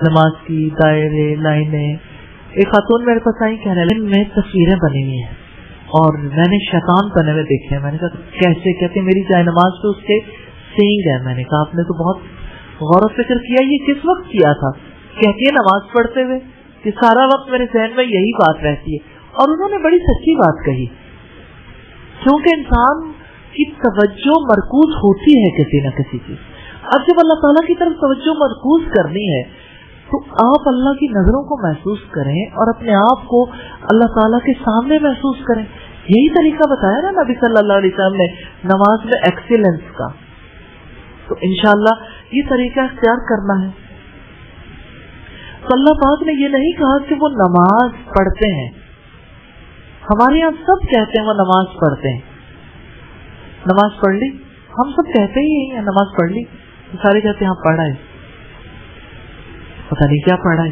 نماز کی دائرے لائنیں. ایک خاتون میرے پاس آئی کہنے لگی میں تصویریں بنی ہوئی ہیں اور میں نے شیطان بنے ہوئے دیکھے ہیں. میں نے کہا کیسے؟ کہتے میری جائے نماز پہ اس کے سینگ ہے. میں نے کہا آپ نے تو بہت غور و فکر کیا, یہ کس وقت کیا تھا؟ کہتی ہے نماز پڑھتے ہوئے کہ سارا وقت میرے ذہن میں یہی بات رہتی ہے. اور انہوں نے بڑی سچی بات کہی, کیونکہ انسان کی توجہ مرکوز ہوتی ہے کسی نہ کسی چیز. اب جب اللہ تعالیٰ کی طرف توجہ مرکوز کرنی ہے تو آپ اللہ کی نظروں کو محسوس کریں اور اپنے آپ کو اللہ تعالیٰ کے سامنے محسوس کریں. یہی طریقہ بتایا نا نبی صلی اللہ علیہ وسلم نے نماز میں ایکسیلنس کا. تو انشاءاللہ یہ طریقہ اختیار کرنا ہے. تو اللہ پاک نے یہ نہیں کہا کہ وہ نماز پڑھتے ہیں. ہمارے یہاں سب کہتے ہیں وہ نماز پڑھتے ہیں. نماز پڑھ لی, ہم سب کہتے ہی ہیں نماز پڑھ لی. سارے کہتے ہیں ہاں پڑھا ہے, پتہ نہیں کیا پڑھا ہے.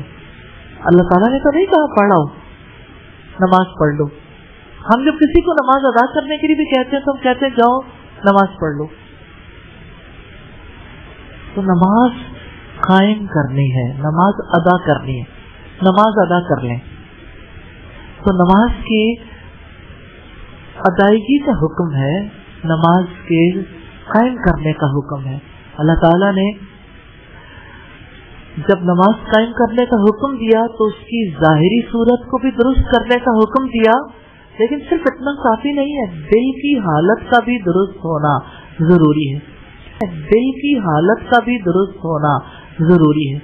اللہ تعالیٰ نے تو نہیں کہا پڑھاؤ, نماز پڑھ لو. ہم جب کسی کو نماز ادا کرنے کے لیے بھی کہتے ہیں تو ہم کہتے ہیں جاؤ نماز پڑھ لو. تو نماز قائم کرنی ہے, نماز ادا کرنی ہے, نماز ادا کر لیں. تو نماز کی ادائیگی کا حکم ہے, نماز کے قائم کرنے کا حکم ہے. اللہ تعالیٰ نے جب نماز قائم کرنے کا حکم دیا تو اس کی ظاہری صورت کو بھی درست کرنے کا حکم دیا, لیکن صرف اتنا کافی نہیں ہے, دل کی حالت کا بھی درست ہونا ضروری ہے. دل کی حالت کا بھی درست ہونا ضروری ہے.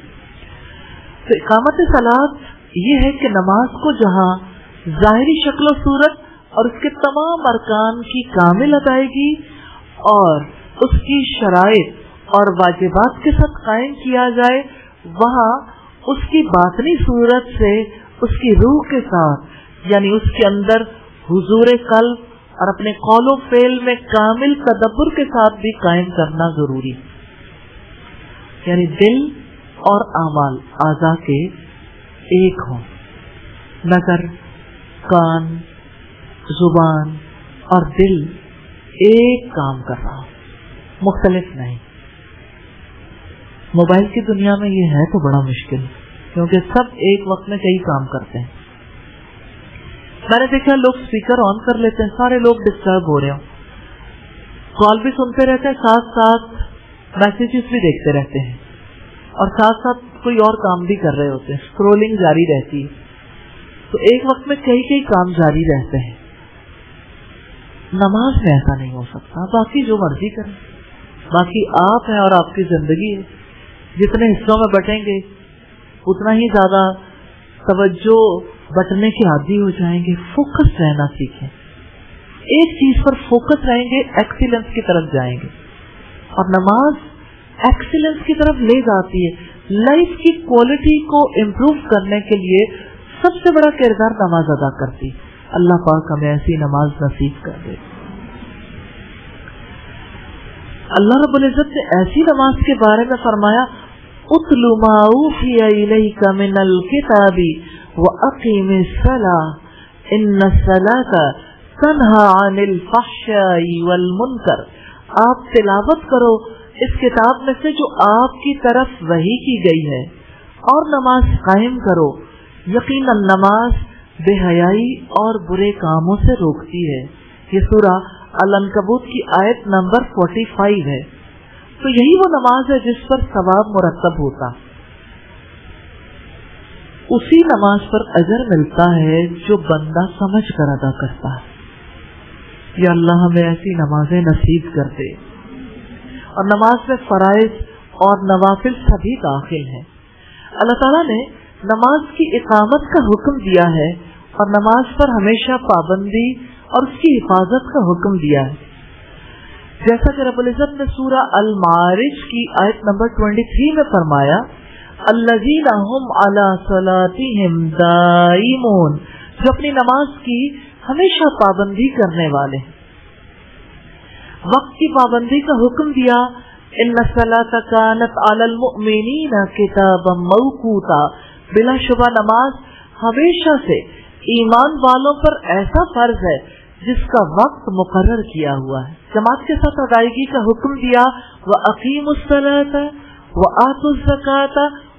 تو اقامت صلاۃ یہ ہے کہ نماز کو جہاں ظاہری شکل و صورت اور اس کے تمام ارکان کی کامل ادائیگی اور اس کی شرائط اور واجبات کے ساتھ قائم کیا جائے, وہاں اس کی باطنی صورت سے اس کی روح کے ساتھ یعنی اس کے اندر حضور قلب اور اپنے قول و فعل میں کامل تدبر کے ساتھ بھی قائم کرنا ضروری. یعنی دل اور اعمال اعضاء کے ایک ہوں, نظر, کان, زبان اور دل ایک کام کر رہا ہوں, مختلف نہیں. موبائل کی دنیا میں یہ ہے تو بڑا مشکل, کیونکہ سب ایک وقت میں کئی کام کرتے ہیں. میں نے دیکھا لوگ اسپیکر آن کر لیتے ہیں, سارے لوگ ڈسٹرب ہو رہے ہوں, کال بھی سنتے رہتے ہیں, ساتھ ساتھ میسیجز بھی دیکھتے رہتے ہیں اور ساتھ ساتھ کوئی اور کام بھی کر رہے ہوتے ہیں, اسکرولنگ جاری رہتی ہے. تو ایک وقت میں کئی کام جاری رہتے ہیں. نماز میں ایسا نہیں ہو سکتا. باقی جو مرضی کریں, باقی آپ ہیں اور آپ کی زندگی ہے, جتنے حصوں میں بٹیں گے اتنا ہی زیادہ توجہ بٹنے کے عادی ہو جائیں گے. فوکس رہنا سیکھیں, ایک چیز پر فوکس رہیں گے, ایکسیلنس کی طرف جائیں گے. اور نماز ایکسیلنس کی طرف لے جاتی ہے. لائف کی کوالٹی کو امپروو کرنے کے لیے سب سے بڑا کردار نماز ادا کرتی. اللہ پاک ہمیں ایسی نماز نصیب کر دے. اللہ رب العزت نے ایسی نماز کے بارے میں فرمایا, اتل ما اوحی الیک من الکتاب واقیم الصلاۃ ان الصلاۃ تنہی عن الفحشاء والمنکر. آپ تلاوت کرو اس کتاب میں سے جو آپ کی طرف وحی کی گئی ہے, اور نماز قائم کرو, یقیناً نماز بے حیائی اور برے کاموں سے روکتی ہے. یہ سورہ العنکبوت کی آیت نمبر 45 ہے. تو یہی وہ نماز ہے جس پر ثواب مرتب ہوتا, اسی نماز پر اجر ملتا ہے جو بندہ سمجھ کر ادا کرتا ہے. یا اللہ ہمیں ایسی نمازیں نصیب کر دے. اور نماز میں فرائض اور نوافل سبھی داخل ہیں. اللہ تعالیٰ نے نماز کی اقامت کا حکم دیا ہے اور نماز پر ہمیشہ پابندی اور اس کی حفاظت کا حکم دیا ہے. جیسا کہ رب العزت نے سورہ المعارج کی آیت نمبر 23 میں فرمایا, الذین هم علی صلاتہم دائمون, جو اپنی نماز کی ہمیشہ پابندی کرنے والے ہیں. وقت کی پابندی کا حکم دیا, ان الصلاۃ کانت علی المؤمنین کتابا موقوتا, بلا شبہ نماز ہمیشہ سے ایمان والوں پر ایسا فرض ہے جس کا وقت مقرر کیا ہوا ہے. جماعت کے ساتھ ادائیگی کا حکم دیا, وَأَقِيمُوا الصَّلَاةَ وَآتُوا الزَّكَاةَ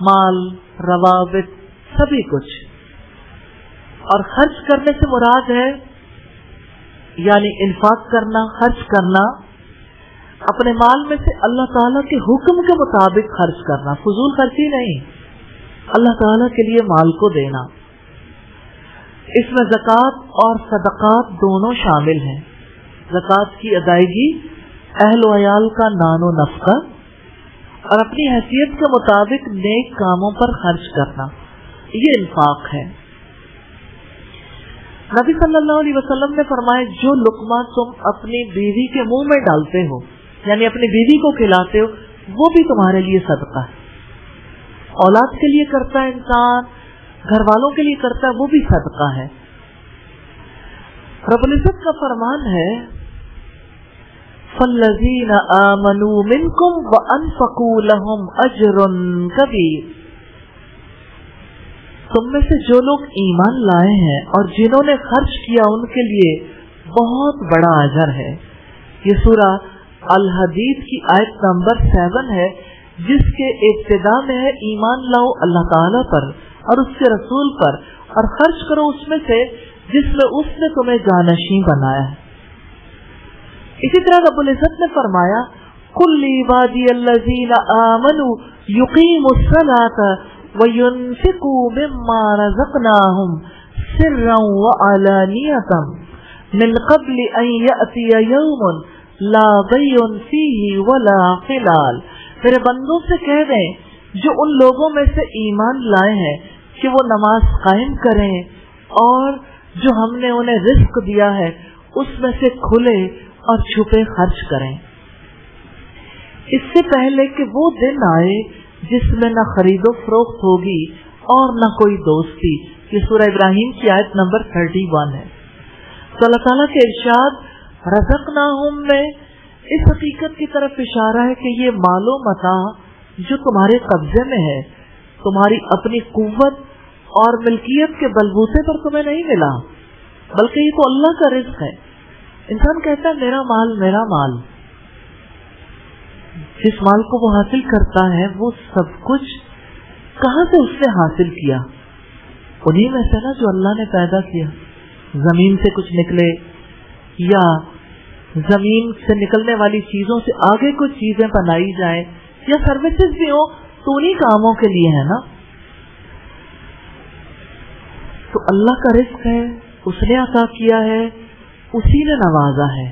مال، روابط، سبھی کچھ. اور خرچ کرنے سے مراد ہے یعنی انفاق کرنا، خرچ کرنا، اپنے مال میں سے اللہ تعالیٰ کے حکم کے مطابق خرچ کرنا، فضول خرچی نہیں، اللہ تعالیٰ کے لیے مال کو دینا. اس میں زکوٰۃ اور صدقات دونوں شامل ہیں. زکوٰۃ کی ادائیگی، اہل و عیال کا نان و نفقہ، اور اپنی حیثیت کے مطابق نیک کاموں پر خرچ کرنا، یہ انفاق ہے. نبی صلی اللہ علیہ وسلم نے فرمایا جو لقمہ تم اپنی بیوی کے منہ میں ڈالتے ہو یعنی اپنی بیوی کو کھلاتے ہو وہ بھی تمہارے لیے صدقہ ہے. اولاد کے لیے کرتا ہے انسان، گھر والوں کے لیے کرتا ہے، وہ بھی صدقہ ہے. رب العزت کا فرمان ہے فَالَّذِينَ آمَنُوا مِنْكُمْ وَأَنفَقُوا لَهُمْ أَجْرٌ كَبِيرٌ. تم میں سے جو لوگ ایمان لائے ہیں اور جنہوں نے خرچ کیا ان کے لیے بہت بڑا اجر ہے. یہ سورہ الحدید کی آیت نمبر 7 ہے، جس کے ابتدا میں ہے ایمان لاؤ اللہ تعالیٰ پر اور اس کے رسول پر اور خرچ کرو اس میں سے جس میں اس نے تمہیں جانشین بنایا ہے. اسی طرح رب العزت نے فرمایا قُلْ لِعِبَادِيَ الَّذِينَ آمَنُوا يُقِيمُوا الصَّلَاةَ وَيُنْفِقُوا مِمَّا رَزَقْنَاهُمْ سِرًّا وَعَلَانِيَةً مِنْ قَبْلِ أَنْ يَأْتِيَ يَوْمٌ لَا بَيْعٌ فِيهِ وَلَا خِلَالٌ. میرے بندوں سے کہہ دیں جو ان لوگوں میں سے ایمان لائے ہیں کہ وہ نماز قائم کریں اور جو ہم نے انہیں رزق دیا ہے اس میں سے کھلے اور چھپے خرچ کریں، اس سے پہلے کہ وہ دن آئے جس میں نہ خرید و فروخت ہوگی اور نہ کوئی دوستی. یہ سورہ ابراہیم کی آیت نمبر 31 ہے. تو اللہ تعالیٰ کے ارشاد رزقناہم میں اس حقیقت کی طرف اشارہ ہے کہ یہ مال و متاع جو تمہارے قبضے میں ہے تمہاری اپنی قوت اور ملکیت کے بلبوتے پر تمہیں نہیں ملا، بلکہ یہ تو اللہ کا رزق ہے. انسان کہتا ہے میرا مال میرا مال. جس مال کو وہ حاصل کرتا ہے وہ سب کچھ کہاں سے اس نے حاصل کیا؟ انہی میں سے نا جو اللہ نے پیدا کیا. زمین سے کچھ نکلے یا زمین سے نکلنے والی چیزوں سے آگے کچھ چیزیں بنائی جائیں یا سروسز بھی ہو تو انہی کاموں کے لیے ہے نا. تو اللہ کا رزق ہے، اس نے عطا کیا ہے، اسی نے نوازا ہے.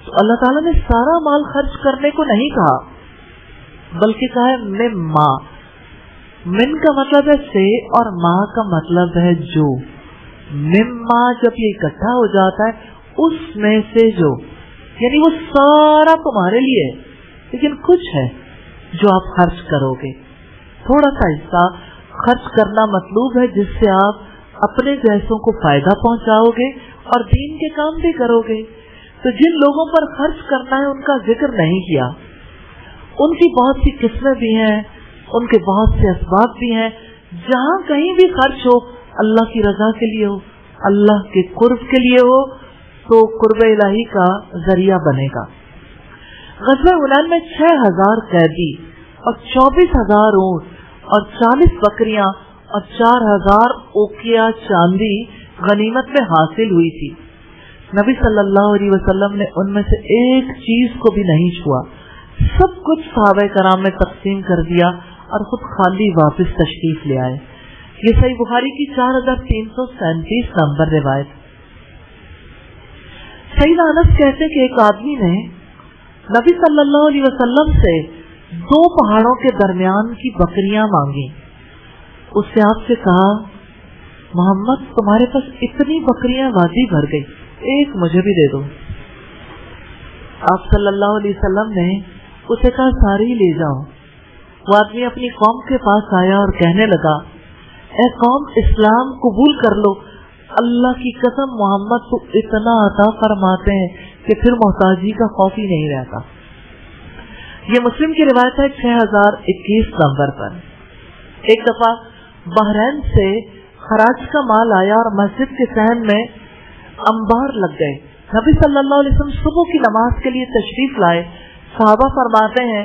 تو اللہ تعالیٰ نے سارا مال خرچ کرنے کو نہیں کہا بلکہ کہا ہے مما. من کا مطلب ہے سے اور ماں کا مطلب ہے جو. مما جب یہ اکٹھا ہو جاتا ہے اس میں سے جو، یعنی وہ سارا تمہارے لیے لیکن کچھ ہے جو آپ خرچ کرو گے. تھوڑا سا حصہ خرچ کرنا مطلوب ہے جس سے آپ اپنے جیسوں کو فائدہ پہنچاؤ گے اور دین کے کام بھی کرو گے. تو جن لوگوں پر خرچ کرنا ہے ان کا ذکر نہیں کیا. ان کی بہت سی قسمیں بھی ہیں، ان کے بہت سے اسباب بھی ہیں. جہاں کہیں بھی خرچ ہو اللہ کی رضا کے لیے ہو، اللہ کے قرب کے لیے ہو تو قرب الہی کا ذریعہ بنے گا. غزوہ حنین میں 6000 قیدی اور 24,000 اونٹ اور 40 بکریاں اور 4000 اوقیہ چاندی غنیمت میں حاصل ہوئی تھی. نبی صلی اللہ علیہ وسلم نے ان میں سے ایک چیز کو بھی نہیں چھوا. سب کچھ صحابہ کرام میں تقسیم کر دیا اور خود خالی واپس تشریف لے آئے. یہ صحیح بخاری کی 4337 نمبر روایت. سیدنا انس کہتے کہ ایک آدمی نے نبی صلی اللہ علیہ وسلم سے 2 پہاڑوں کے درمیان کی بکریاں مانگی. اس سے آپ سے کہا محمد تمہارے پاس اتنی بکریاں وادی بھر گئی، ایک مجھے بھی دے دو. آپ صلی اللہ علیہ وسلم نے اسے کہا ساری لے جاؤ. وہ آدمی اپنی قوم کے پاس آیا اور کہنے لگا اے قوم اسلام قبول کر لو، اللہ کی قسم محمد تو اتنا عطا فرماتے ہیں کہ پھر محتاجی کا خوف ہی نہیں رہتا. یہ مسلم کی روایت ہے 6021 نمبر پر. ایک دفعہ بحرین سے خراج کا مال آیا اور مسجد کے صحن میں انبار لگ گئے. نبی صلی اللہ علیہ وسلم صبح کی نماز کے لیے تشریف لائے. صحابہ فرماتے ہیں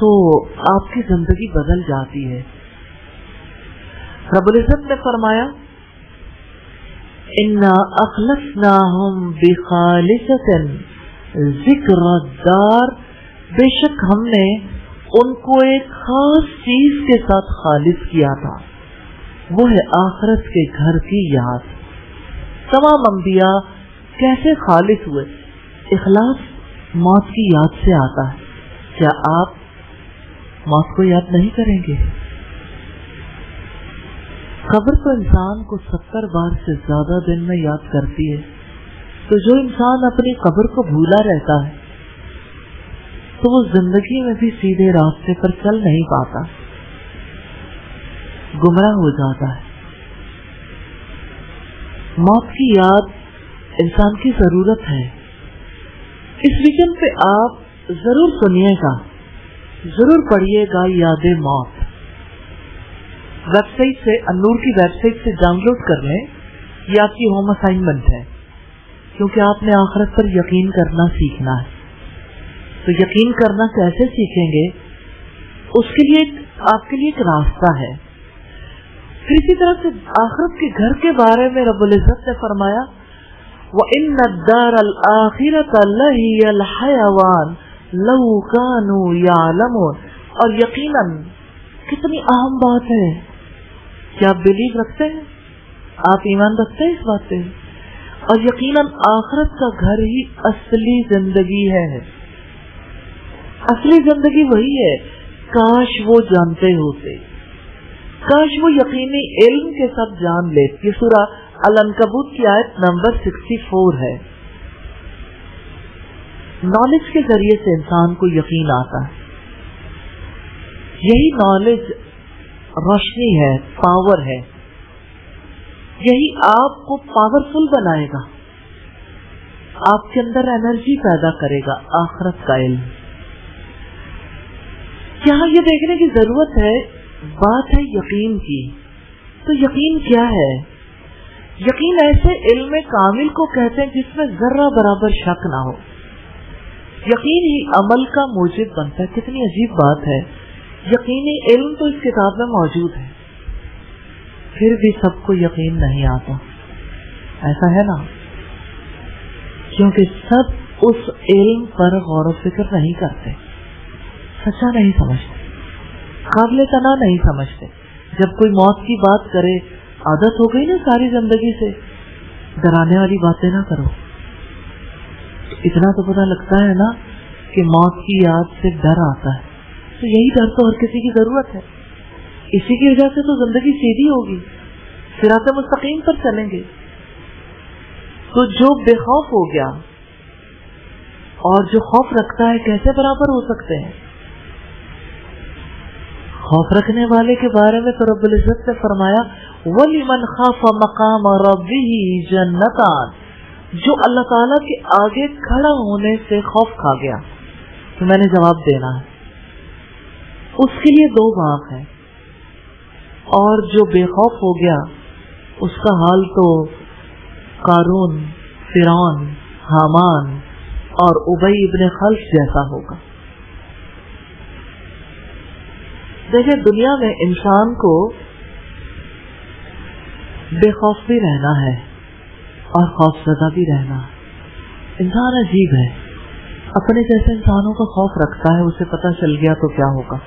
تو آپ کی زندگی بدل جاتی ہے. رب العزت نے فرمایا اِنَّا أَخْلَصْنَاهُمْ بِخَالِصَةٍ ذِكْرَ الدَّارِ، بے شک ہم نے ان کو ایک خاص چیز کے ساتھ خالص کیا تھا، وہ ہے آخرت کے گھر کی یاد. تمام انبیاء کیسے خالص ہوئے؟ اخلاص موت کی یاد سے آتا ہے. کیا آپ موت کو یاد نہیں کریں گے؟ قبر تو انسان کو 70 بار سے زیادہ دن میں یاد کرتی ہے. تو جو انسان اپنی قبر کو بھولا رہتا ہے تو وہ زندگی میں بھی سیدھے راستے پر چل نہیں پاتا، گمراہ ہو جاتا ہے. موت کی یاد انسان کی ضرورت ہے. اس ویکینڈ پہ آپ ضرور سنیے گا، ضرور پڑھیے گا یاد موت. ویب سائٹ سے، النور کی ویب سائٹ سے ڈاؤن لوڈ کر لیں. یہ آپ کی ہوم اسائنمنٹ ہے، کیونکہ آپ نے آخرت پر یقین کرنا سیکھنا ہے. تو یقین کرنا کیسے سیکھیں گے؟ اس کے لیے آپ کے لیے ایک راستہ ہے. پھر اسی طرح سے آخرت کے گھر کے بارے میں رب العزت نے فرمایا وَإِنَّ الدَّارَ الْآخِرَةَ لَهِيَ الْحَيَوَانُ لَوْ كَانُوا يَعْلَمُونَ. اور یقیناً کتنی اہم بات ہے. کیا آپ بلیو رکھتے ہیں؟ آپ ایمان رکھتے ہیں اس بات پہ؟ اور یقیناً آخرت کا گھر ہی اصلی زندگی ہے. اصلی زندگی وہی ہے. کاش وہ جانتے ہوتے، کاش وہ یقینی علم کے ساتھ جان لیتے. یہ سورہ العنکبوت کی آیت نمبر 64 ہے. نالج کے ذریعے سے انسان کو یقین آتا ہے. یہی نالج روشنی ہے، پاور ہے. یہی آپ کو پاورفل بنائے گا، آپ کے اندر انرجی پیدا کرے گا. آخرت کا علم. یہاں یہ دیکھنے کی ضرورت ہے، بات ہے یقین کی. تو یقین کیا ہے؟ یقین ایسے علم کامل کو کہتے ہیں جس میں ذرہ برابر شک نہ ہو. یقین ہی عمل کا موجب بنتا ہے. کتنی عجیب بات ہے. یقینی علم تو اس کتاب میں موجود ہے، پھر بھی سب کو یقین نہیں آتا. ایسا ہے نا، کیونکہ سب اس علم پر غور و فکر نہیں کرتے، سچا نہیں سمجھتے، قابل تنا نہیں سمجھتے. جب کوئی موت کی بات کرے، عادت ہو گئی نا ساری زندگی سے، ڈرانے والی باتیں نہ کرو. اتنا تو پتہ لگتا ہے نا کہ موت کی یاد سے ڈر آتا ہے. تو یہی ڈر تو ہر کسی کی ضرورت ہے. اسی کی وجہ سے تو زندگی سیدھی ہوگی، صراط مستقیم پر چلیں گے. تو جو بے خوف ہو گیا اور جو خوف رکھتا ہے کیسے برابر ہو سکتے ہیں؟ خوف رکھنے والے کے بارے میں تو رب العزت نے فرمایا وَلِمَنْ خَافَ مَقَامَ رَبِّهِ جَنَّتَانِ، جو اللہ تعالیٰ کے آگے کھڑا ہونے سے خوف کھا گیا تو میں نے جواب دینا ہے، اس کے لیے 2 باغ ہیں. اور جو بے خوف ہو گیا اس کا حال تو قارون، فرعون، حامان اور ابی ابن خلف جیسا ہوگا. دیکھیں، دنیا میں انسان کو بے خوف بھی رہنا ہے اور خوف زدہ بھی رہنا ہے. انسان عجیب ہے، اپنے جیسے انسانوں کا خوف رکھتا ہے. اسے پتہ چل گیا تو کیا ہوگا.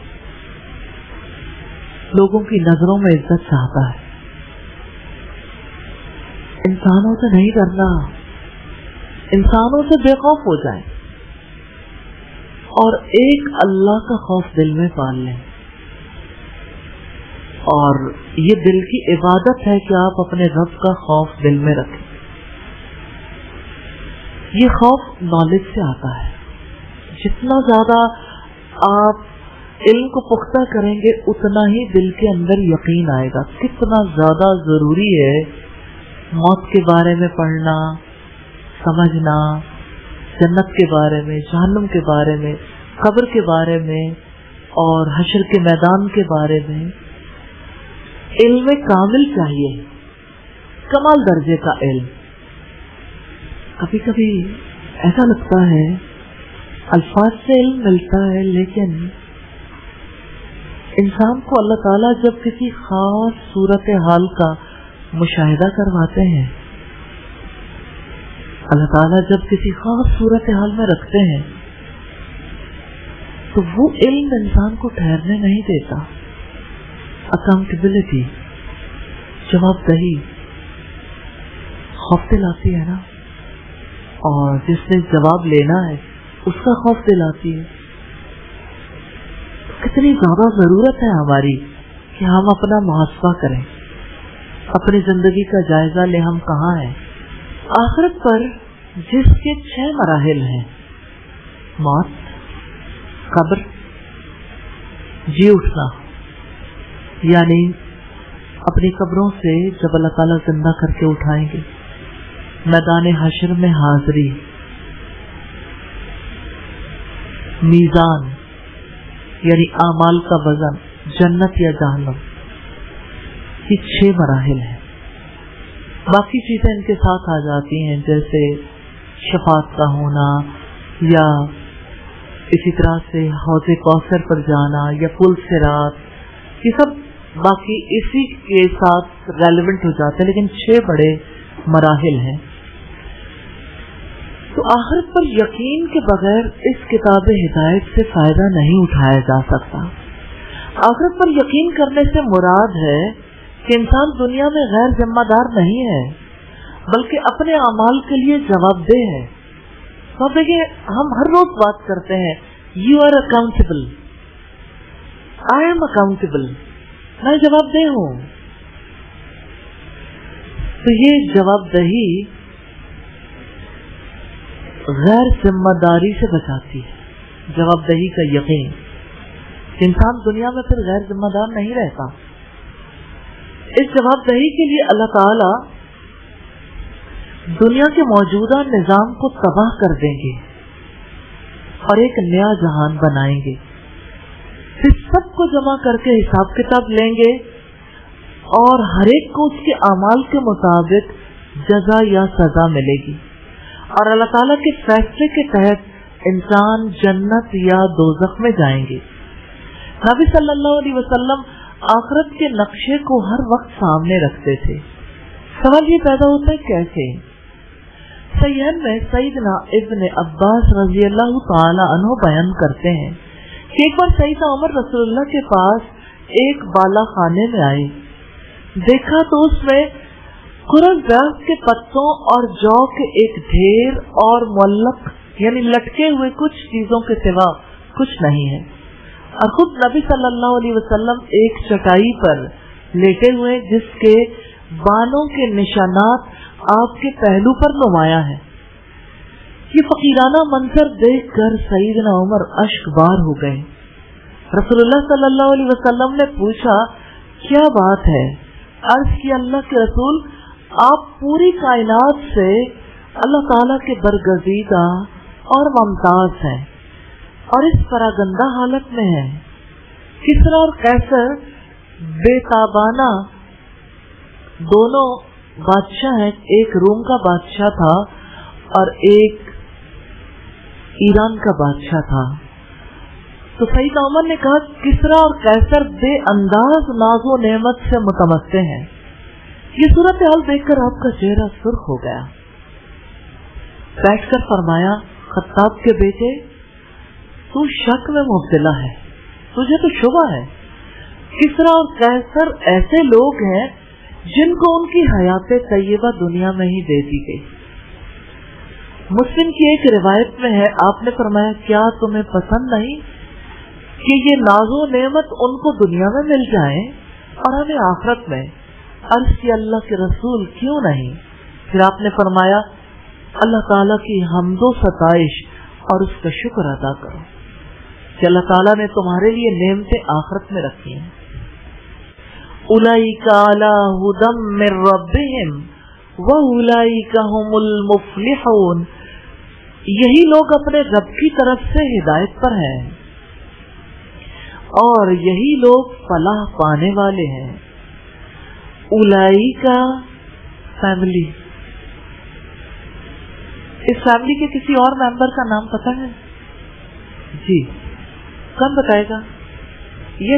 لوگوں کی نظروں میں عزت چاہتا ہے. انسانوں سے نہیں ڈرنا، انسانوں سے بے خوف ہو جائیں اور ایک اللہ کا خوف دل میں پال لیں. اور یہ دل کی عبادت ہے کہ آپ اپنے رب کا خوف دل میں رکھیں. یہ خوف نالج سے آتا ہے. جتنا زیادہ آپ علم کو پختہ کریں گے اتنا ہی دل کے اندر یقین آئے گا. کتنا زیادہ ضروری ہے موت کے بارے میں پڑھنا، سمجھنا، جنت کے بارے میں، جہنم کے بارے میں، قبر کے بارے میں اور حشر کے میدان کے بارے میں. علم کامل چاہیے، کمال درجے کا علم. کبھی کبھی ایسا لگتا ہے الفاظ سے علم ملتا ہے لیکن انسان کو اللہ تعالیٰ جب کسی خاص صورت حال کا مشاہدہ کرواتے ہیں، اللہ تعالیٰ جب کسی خاص صورت حال میں رکھتے ہیں تو وہ علم انسان کو ٹھہرنے نہیں دیتا. اکاؤنٹیبلٹی، جواب دہی خوف دلاتی ہے نا، اور جس نے جواب لینا ہے اس کا خوف دلاتی ہے. کتنی زیادہ ضرورت ہے ہماری کہ ہم اپنا محاسبہ کریں، اپنی زندگی کا جائزہ لیں، ہم کہاں ہیں. آخرت پر جس کے 6 مراحل ہیں، موت، قبر، جی اٹھنا، یعنی اپنی قبروں سے جب اللہ تعالیٰ زندہ کر کے اٹھائیں گے، میدان حشر میں حاضری، میزان یعنی اعمال کا وزن، جنت یا جہنم، یہ 6 مراحل ہیں. باقی چیزیں ان کے ساتھ آ جاتی ہیں، جیسے شفاعت کا ہونا، یا اسی طرح سے حوض کوثر پر جانا، یا پل صراط، یہ سب باقی اسی کے ساتھ ریلیونٹ ہو جاتے ہیں، لیکن 6 بڑے مراحل ہیں. تو آخرت پر یقین کے بغیر اس کتاب ہدایت سے فائدہ نہیں اٹھایا جا سکتا. آخرت پر یقین کرنے سے مراد ہے کہ انسان دنیا میں غیر ذمہ دار نہیں ہے، بلکہ اپنے اعمال کے لیے جواب دہ ہے. تو دیکھیے، ہم ہر روز بات کرتے ہیں you are accountable, I am accountable, میں جواب دہ ہوں. تو یہ جواب دہی غیر ذمہ داری سے بچاتی ہے. جواب دہی کا یقین، انسان دنیا میں پھر غیر ذمہ دار نہیں رہتا. اس جواب دہی کے لیے اللہ تعالی دنیا کے موجودہ نظام کو تباہ کر دیں گے اور ایک نیا جہان بنائیں گے. پھر سب کو جمع کر کے حساب کتاب لیں گے اور ہر ایک کو اس کے اعمال کے مطابق جزا یا سزا ملے گی. اور اللہ تعالیٰ کے فیصلے کے تحت انسان جنت یا دوزخ میں جائیں گے. نبی صلی اللہ علیہ وسلم آخرت کے نقشے کو ہر وقت سامنے رکھتے تھے. سوال یہ پیدا ہوتا ہے کیسے؟ صحیحین میں سیدنا ابن عباس رضی اللہ تعالی عنہ بیان کرتے ہیں کہ ایک بار سیدنا عمر رسول اللہ کے پاس ایک بالا خانے میں آئے. دیکھا تو اس میں کرز درخت کے پتوں اور جو کے ایک ڈھیر اور معلق یعنی لٹکے ہوئے کچھ چیزوں کے سوا کچھ نہیں ہے. اور خود نبی صلی اللہ علیہ وسلم ایک چٹائی پر لیٹے ہوئے جس کے بانوں کے نشانات آپ کے پہلو پر نمایاں ہیں. یہ فقیرانہ منظر دیکھ کر سیدنا عمر اشک بار ہو گئے. رسول اللہ صلی اللہ علیہ وسلم نے پوچھا کیا بات ہے؟ عرض کی اللہ کے رسول، آپ پوری کائنات سے اللہ تعالیٰ کے برگزیدہ اور ممتاز ہیں اور اس پراگندہ حالت میں ہیں. کسرا اور قیصر بے تابانہ دونوں بادشاہ ہیں، ایک روم کا بادشاہ تھا اور ایک ایران کا بادشاہ تھا. تو سیدنا عمر نے کہا کسرا اور قیصر بے انداز ناز و نعمت سے متمتع ہیں. یہ صورتحال دیکھ کر آپ کا چہرہ سرخ ہو گیا. بیٹھ کر فرمایا خطاب کے بیٹے، تو شک میں مبتلا ہے، تجھے تو شبہ ہے. کسرا اور قیصر ایسے لوگ ہیں جن کو ان کی حیات طیبہ دنیا میں ہی دے دی گئی. مسلم کی ایک روایت میں ہے، آپ نے فرمایا کیا تمہیں پسند نہیں کہ یہ ناز و نعمت ان کو دنیا میں مل جائیں اور ہمیں آخرت میں؟ عرض کی اللہ کے رسول کیوں نہیں؟ پھر آپ نے فرمایا اللہ تعالیٰ کی حمد و ستائش اور اس کا شکر ادا کرو کہ اللہ تعالیٰ نے تمہارے لیے نعمتیں آخرت میں رکھی ہیں. اولئک علی ھدی من ربہم واولئک ھم المفلحون، یہی لوگ اپنے رب کی طرف سے ہدایت پر ہیں اور یہی لوگ فلاح پانے والے ہیں. اولئک فیملی، اس فیملی کے کسی اور ممبر کا نام پتہ ہے؟ جی کون بتائے گا؟ یہ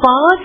5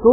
2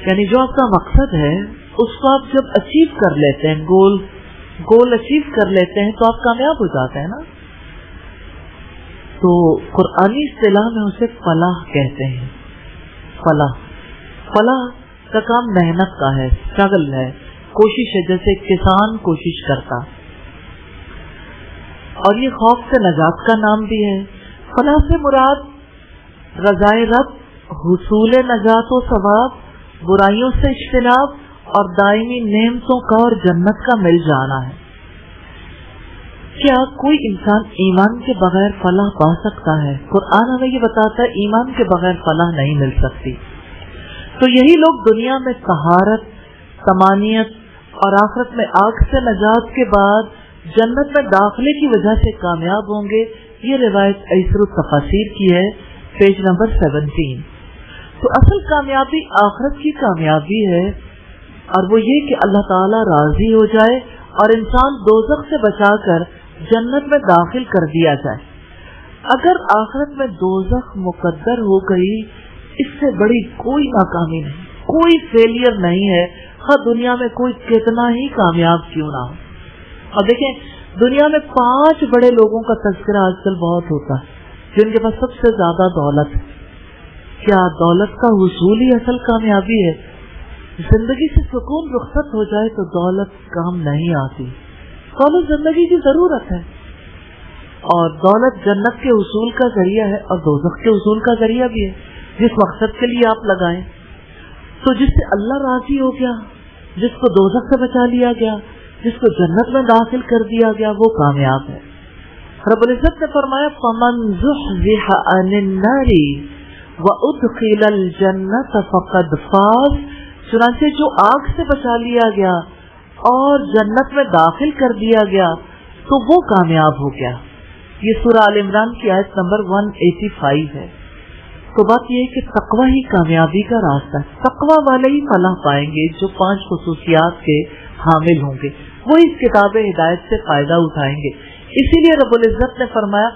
یعنی جو آپ کا مقصد ہے اس کو آپ جب اچیو کر لیتے ہیں، گول اچیو کر لیتے ہیں، تو آپ کامیاب ہو جاتے ہیں نا. تو قرآنی اصطلاح میں اسے فلاح کہتے ہیں. فلاح کا کام محنت کا ہے، اسٹرگل ہے، کوشش ہے، جیسے کسان کوشش کرتا. اور یہ خوف سے نجات کا نام بھی ہے. فلاح سے مراد رضائے رب، حصول نجات و ثواب، برائیوں سے اجتناب اور دائمی نعمتوں کا اور جنت کا مل جانا ہے. کیا کوئی انسان ایمان کے بغیر فلاح پا سکتا ہے؟ قرآن ہمیں یہ بتاتا ہے ایمان کے بغیر فلاح نہیں مل سکتی. تو یہی لوگ دنیا میں طہارت، طمانیت اور آخرت میں آگ سے نجات کے بعد جنت میں داخلے کی وجہ سے کامیاب ہوں گے. یہ روایت ایسر التفاسیر کی ہے، پیج نمبر 17. تو اصل کامیابی آخرت کی کامیابی ہے، اور وہ یہ کہ اللہ تعالی راضی ہو جائے اور انسان دوزخ سے بچا کر جنت میں داخل کر دیا جائے. اگر آخرت میں دوزخ مقدر ہو گئی، اس سے بڑی کوئی ناکامی نہیں، کوئی فیلئر نہیں ہے، ہر دنیا میں کوئی کتنا ہی کامیاب کیوں نہ ہو. اور دیکھیں دنیا میں 5 بڑے لوگوں کا تذکرہ آج کل بہت ہوتا ہے جن کے پاس سب سے زیادہ دولت ہے. کیا دولت کا حصول ہی اصل کامیابی ہے؟ زندگی سے سکون رخصت ہو جائے تو دولت کام نہیں آتی. دولت زندگی کی ضرورت ہے، اور دولت جنت کے حصول کا ذریعہ ہے اور دوزخ کے حصول کا ذریعہ بھی ہے. جس مقصد کے لیے آپ لگائیں، تو جس سے اللہ راضی ہو گیا، جس کو دوزخ سے بچا لیا گیا، جس کو جنت میں داخل کر دیا گیا، وہ کامیاب ہے. رب العزت نے فرمایا فَمَنْ زُحْزِحَ عَنِ النَّارِ وَأُدْخِلَ الْجَنَّةَ فَقَدْ فَازَ. چنانچہ جو آگ سے بچا لیا گیا اور جنت میں داخل کر دیا گیا تو وہ کامیاب ہو گیا. یہ سورہ آل عمران کی آیت نمبر 185 ہے. تو بات یہ ہے کہ تقوی ہی کامیابی کا راستہ ہے. تقوی والے ہی فلاح پائیں گے جو 5 خصوصیات کے حامل ہوں گے، وہی اس کتاب ہدایت سے فائدہ اٹھائیں گے. اسی لیے رب العزت نے فرمایا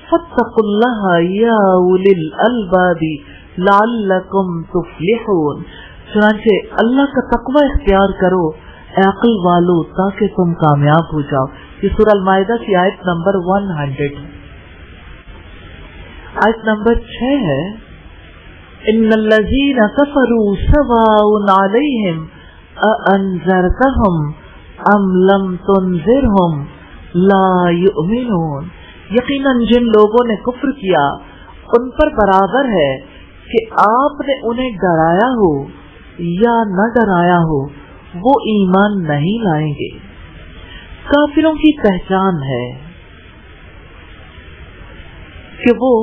فَاتَّقُوا اللَّهَ يَا أُولِي الْأَلْبَابِ لَعَلَّكُمْ تُفْلِحُونَ. چنانچہ اللہ کا تقوی اختیار کرو اے عقل والو تاکہ تم کامیاب ہو جاؤ. یہ سورہ المائدہ کی آیت نمبر 100 ہے. آیت نمبر 6 ہے إِنَّ الَّذِينَ كَفَرُوا سَوَاءٌ عَلَيْهِمْ أَأَنذَرْتَهُمْ أَمْ لَمْ تُنذِرْهُمْ لَا يُؤْمِنُونَ. یقیناً جن لوگوں نے کفر کیا ان پر برابر ہے کہ آپ نے انہیں ڈرایا ہو یا نہ ڈرایا ہو، وہ ایمان نہیں لائیں گے. کافروں کی پہچان ہے کہ وہ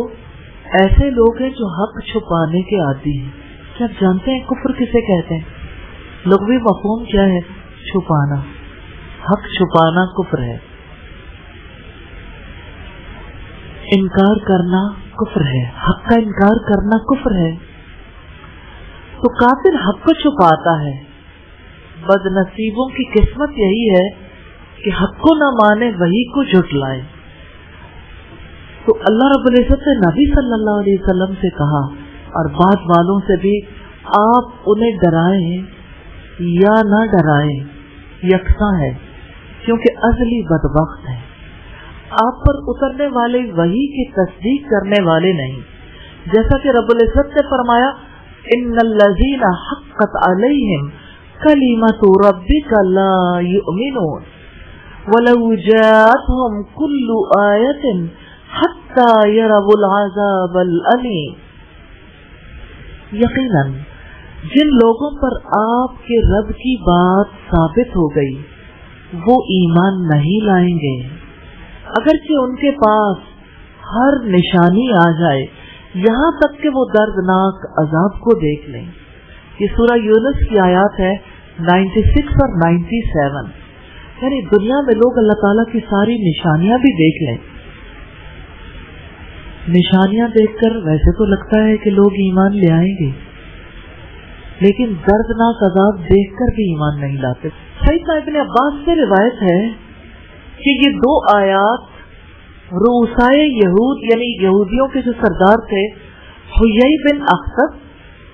ایسے لوگ ہیں جو حق چھپانے کے عادی ہیں. کیا آپ جانتے ہیں کفر کسے کہتے ہیں؟ لغوی مفہوم کیا ہے؟ چھپانا. حق چھپانا کفر ہے. انکار کرنا کفر ہے. حق کا انکار کرنا کفر ہے. تو کافر حق کو چھپاتا ہے. بد نصیبوں کی قسمت یہی ہے کہ حق کو نہ مانے وہی کو جھٹلائے. تو اللہ رب العزت نے نبی صلی اللہ علیہ وسلم سے کہا اور بعد والوں سے بھی، آپ انہیں ڈرائیں یا نہ ڈرائیں یکساں ہے، کیونکہ ازلی بدبخت ہے. آپ پر اترنے والے وحی کی تصدیق کرنے والے نہیں. جیسا کہ رب العزت نے فرمایا ان الذین حقت علیہم کلمۃ ربک لا یؤمنون ولو جاءتهم کل آیۃ حتی یروا العذاب الالیم. یقیناً جن لوگوں پر آپ کے رب کی بات ثابت ہو گئی وہ ایمان نہیں لائیں گے اگرچہ ان کے پاس ہر نشانی آ جائے، یہاں تک کہ وہ دردناک عذاب کو دیکھ لیں. یہ سورہ یونس کی آیات ہے 96 اور 97. یعنی دنیا میں لوگ اللہ تعالیٰ کی ساری نشانیاں بھی دیکھ لیں. نشانیاں دیکھ کر ویسے تو لگتا ہے کہ لوگ ایمان لے آئیں گے، لیکن دردناک عذاب دیکھ کر بھی ایمان نہیں لاتے. سیدنا ابن عباس سے روایت ہے کہ یہ 2 آیات رؤسائے یہود یعنی یہودیوں کے جو سردار تھے، حیی بن اخطب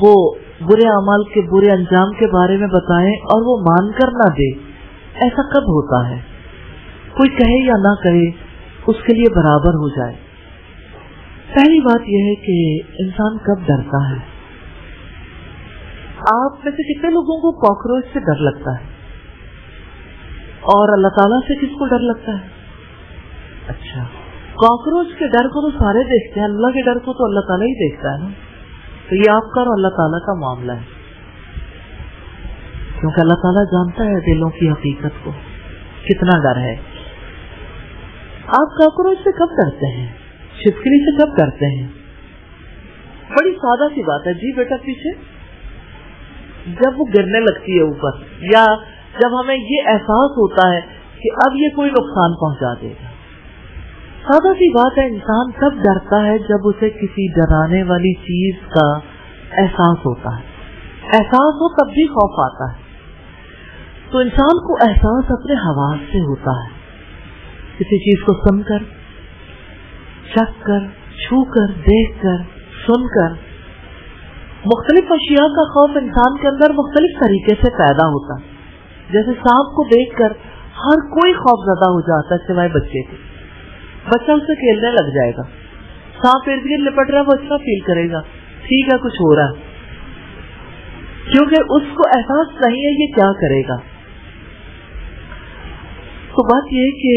وہ برے اعمال کے برے انجام کے بارے میں بتائیں اور وہ مان کر نہ دے، ایسا کب ہوتا ہے؟ کوئی کہے یا نہ کہے اس کے لیے برابر ہو جائے۔ پہلی بات یہ ہے کہ انسان کب ڈرتا ہے۔ آپ میں سے کتنے لوگوں کو کاکروچ سے ڈر لگتا ہے؟ اور اللہ تعالیٰ سے کس کو ڈر لگتا ہے؟ اچھا، کاکروچ کے ڈر کو تو سارے دیکھتے ہیں، اللہ کے ڈر کو تو اللہ تعالیٰ ہی دیکھتا ہے نا۔ تو یہ آپ کا اور اللہ تعالیٰ کا معاملہ ہے، کیونکہ اللہ تعالیٰ جانتا ہے دلوں کی حقیقت کو، کتنا ڈر ہے۔ آپ کاکروچ سے کب ڈرتے ہیں؟ چھپکلی سے کب ڈرتے ہیں؟ بڑی سادہ سی بات ہے، جی بیٹا پیچھے، جب وہ گرنے لگتی ہے اوپر، یا جب ہمیں یہ احساس ہوتا ہے کہ اب یہ کوئی نقصان پہنچا دے گا۔ سادہ سی بات ہے، انسان تب ڈرتا ہے جب اسے کسی ڈرانے والی چیز کا احساس ہوتا ہے۔ احساس ہو تب بھی خوف آتا ہے۔ تو انسان کو احساس اپنے حواس سے ہوتا ہے، کسی چیز کو سن کر، چکھ کر، چھو کر، دیکھ کر، سن کر۔ مختلف اشیاء کا خوف انسان کے اندر مختلف طریقے سے پیدا ہوتا ہے۔ جیسے سانپ کو دیکھ کر ہر کوئی خوف زدہ ہو جاتا ہے سوائے بچے کے۔ بچہ اس سے کھیلنے لگ جائے گا، سانپ ارد گرد لپٹ رہا ہے وہ اچھا فیل کرے گا، ٹھیک ہے کچھ ہو رہا ہے، کیونکہ اس کو احساس نہیں ہے یہ کیا کرے گا۔ تو بات یہ کہ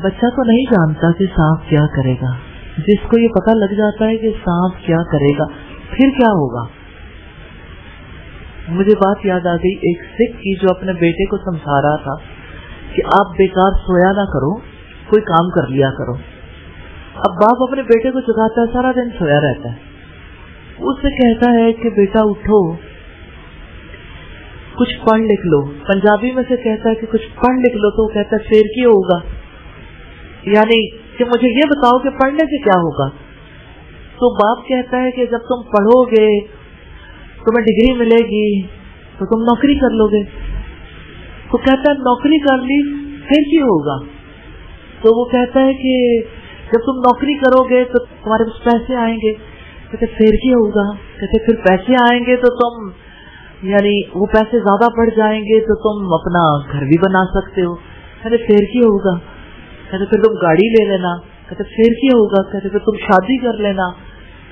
بچہ تو نہیں جانتا کہ سانپ کیا کرے گا، جس کو یہ پتہ لگ جاتا ہے کہ سانپ کیا کرے گا پھر کیا ہوگا۔ مجھے بات یاد آ گئی ایک سکھ کی جو اپنے بیٹے کو سمجھا رہا تھا کہ آپ بیکار سویا نہ کرو، کوئی کام کر لیا کرو۔ اب باپ اپنے بیٹے کو جگاتا ہے، سارا دن سویا رہتا ہے، اس سے کہتا ہے کہ بیٹا اٹھو کچھ پڑھ لکھ لو۔ پنجابی میں سے کہتا ہے کہ کچھ پڑھ لکھ لو، تو وہ کہتا ہے پھر کیا ہوگا، یعنی کہ مجھے یہ بتاؤ کہ پڑھنے سے کیا ہوگا۔ تو باپ کہتا ہے کہ جب تم پڑھو گے تمہیں ڈگری ملے گی تو تم نوکری کر لو گے۔ تو کہتا ہے نوکری کر لی پھر کیا ہوگا۔ تو وہ کہتا ہے کہ جب تم نوکری کرو گے تو تمہارے پاس پیسے آئیں گے۔ کہتے پھر کیا ہوگا۔ کہتے پھر پیسے آئیں گے تو تم، یعنی وہ پیسے زیادہ بڑھ جائیں گے تو تم اپنا گھر بھی بنا سکتے ہو۔ کہتے پھر کیا ہوگا۔ کہتے پھر تم گاڑی لے لینا۔ کہتے پھر کیا ہوگا۔ کہتے پھر تم شادی کر لینا۔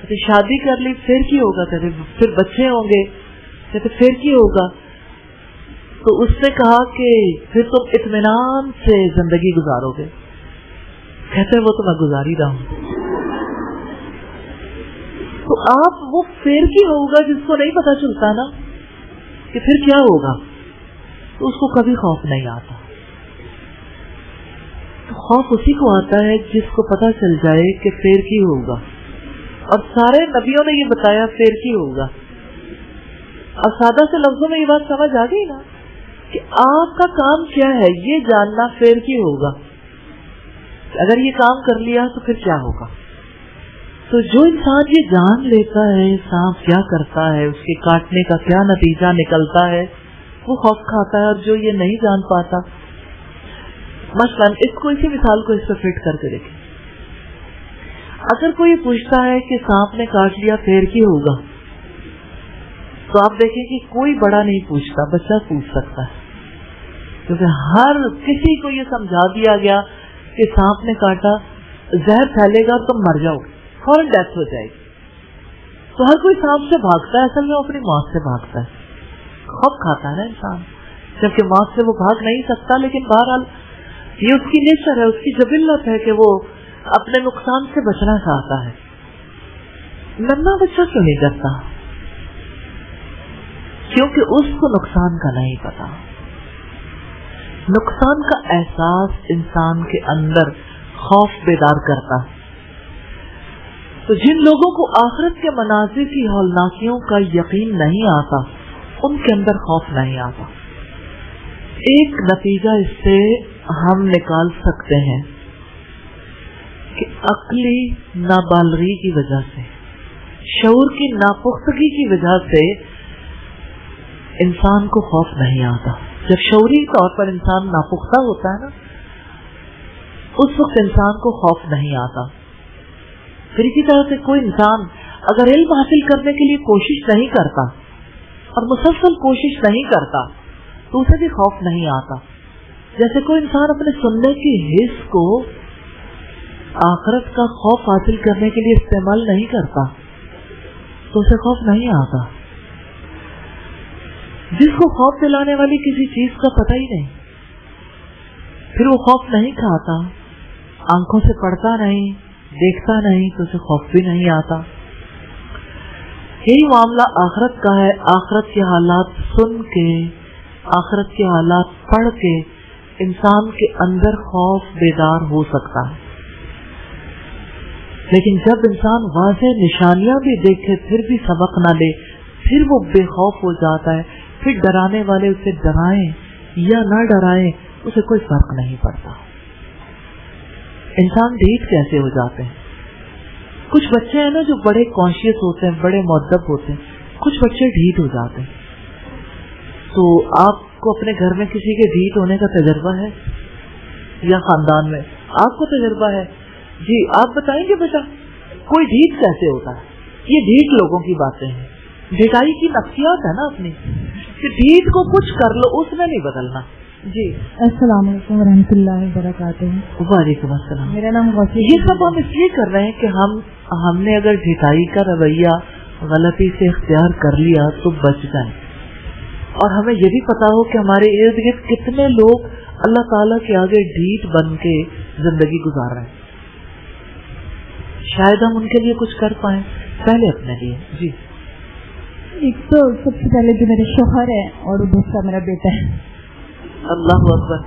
کہتے شادی کر لی پھر کیا ہوگا۔ کہتے پھر بچے ہوں گے۔ کہتے پھر کیا ہوگا۔ تو اس نے کہا کہ پھر تم اطمینان سے زندگی گزارو گے۔ کہتے وہ تو میں گزار ہی رہا ہوں۔ تو آپ وہ پھر کیا ہوگا جس کو نہیں پتا چلتا نا کہ پھر کیا ہوگا، تو اس کو کبھی خوف نہیں آتا۔ تو خوف اسی کو آتا ہے جس کو پتا چل جائے کہ پھر کی ہوگا، اور سارے نبیوں نے یہ بتایا پھر کی ہوگا۔ اور سادہ سے لفظوں میں یہ بات سمجھ آ گئی نا کہ آپ کا کام کیا ہے یہ جاننا پھر کی ہوگا، اگر یہ کام کر لیا تو پھر کیا ہوگا۔ تو جو انسان یہ جان لیتا ہے سانپ کیا کرتا ہے، اس کے کاٹنے کا کیا نتیجہ نکلتا ہے، وہ خوف کھاتا ہے۔ اور جو یہ نہیں جان پاتا، مثلاً اس کو اسی مثال کو اس پہ فٹ کر کے دیکھیں۔ اگر کوئی پوچھتا ہے کہ سانپ نے کاٹ لیا پھر کی ہوگا، تو آپ دیکھیں کہ کوئی بڑا نہیں پوچھتا، بچہ پوچھ سکتا ہے، کیونکہ ہر کسی کو یہ سمجھا دیا گیا کہ سانپ نے کاٹا، زہر پھیلے گا تم مر جاؤ گے، فوراً ڈیتھ ہو جائے گی۔ تو ہر کوئی سانپ سے بھاگتا ہے، اصل میں وہ اپنی موت سے بھاگتا ہے، خوف کھاتا ہے نا انسان، جبکہ موت سے وہ بھاگ نہیں سکتا، لیکن بہرحال یہ اس کی نیچر ہے، اس کی جبلت ہے کہ وہ اپنے نقصان سے بچنا چاہتا ہے۔ ننھا بچہ کیوں نہیں ڈرتا؟ کیونکہ اس کو نقصان کا نہیں پتا۔ نقصان کا احساس انسان کے اندر خوف بیدار کرتا ہے۔ تو جن لوگوں کو آخرت کے مناظر کی ہولناکیوں کا یقین نہیں آتا، ان کے اندر خوف نہیں آتا۔ ایک نتیجہ اس سے ہم نکال سکتے ہیں کہ عقلی نابالغی کی وجہ سے، شعور کی ناپختگی کی وجہ سے انسان کو خوف نہیں آتا۔ جب شعوری طور پر انسان ناپختہ ہوتا ہے نا، اس وقت انسان کو خوف نہیں آتا۔ پھر اسی طرح سے کوئی انسان اگر علم حاصل کرنے کے لیے کوشش نہیں کرتا اور مسلسل کوشش نہیں کرتا تو اسے بھی خوف نہیں آتا. جیسے کوئی انسان اپنے سننے کی حس کو آخرت کا خوف حاصل کرنے کے لیے استعمال نہیں کرتا تو اسے خوف نہیں آتا. جس کو خوف دلانے والی کسی چیز کا پتہ ہی نہیں, پھر وہ خوف نہیں کھاتا, آنکھوں سے پڑھتا نہیں, دیکھتا نہیں, تو اسے خوف بھی نہیں آتا. یہی معاملہ آخرت کا ہے. آخرت کے حالات سن کے, آخرت کے حالات پڑھ کے انسان کے اندر خوف بیدار ہو سکتا ہے, لیکن جب انسان واضح نشانیاں بھی دیکھے پھر بھی سبق نہ لے, پھر وہ بے خوف ہو جاتا ہے. پھر ڈرانے والے اسے ڈرائیں یا نہ ڈرائیں اسے کوئی فرق نہیں پڑتا. انسان ڈھیٹ کیسے ہو جاتے ہیں. کچھ بچے ہیں نا جو بڑے کانشیس ہوتے ہیں, بڑے مؤدب ہوتے ہیں, کچھ بچے ڈھیٹ ہو جاتے ہیں. تو آپ کو اپنے گھر میں کسی کے ڈھیٹ ہونے کا تجربہ ہے یا خاندان میں آپ کو تجربہ ہے؟ جی آپ بتائیں گے بیٹا کوئی ڈھیٹ کیسے ہوتا ہے؟ یہ ڈھیٹ لوگوں کی باتیں ہیں, ڈھیٹائی کی نفسیات ہے نا اپنی, کہ ڈھیٹ کو کچھ کر لو اس میں نہیں بدلنا. جی السلام علیکم ورحمۃ اللہ وبرکاتہ. وعلیکم السلام. میرا نام غوثی. یہ سب ہم اس لیے کر رہے ہیں کہ ہم نے اگر ڈھیٹائی کا رویہ غلطی سے اختیار کر لیا تو بچ جائیں, اور ہمیں یہ بھی پتا ہو کہ ہمارے ارد گرد کتنے لوگ اللہ تعالیٰ کے آگے ڈھیٹ بن کے زندگی گزار رہے ہیں. شاید ہم ان کے لیے کچھ کر پائیں, پہلے اپنے لیے. جی ایک تو سب سے پہلے جو میرے شوہر ہے اور دوسرا میرا بیٹا ہے. اللہ اکبر.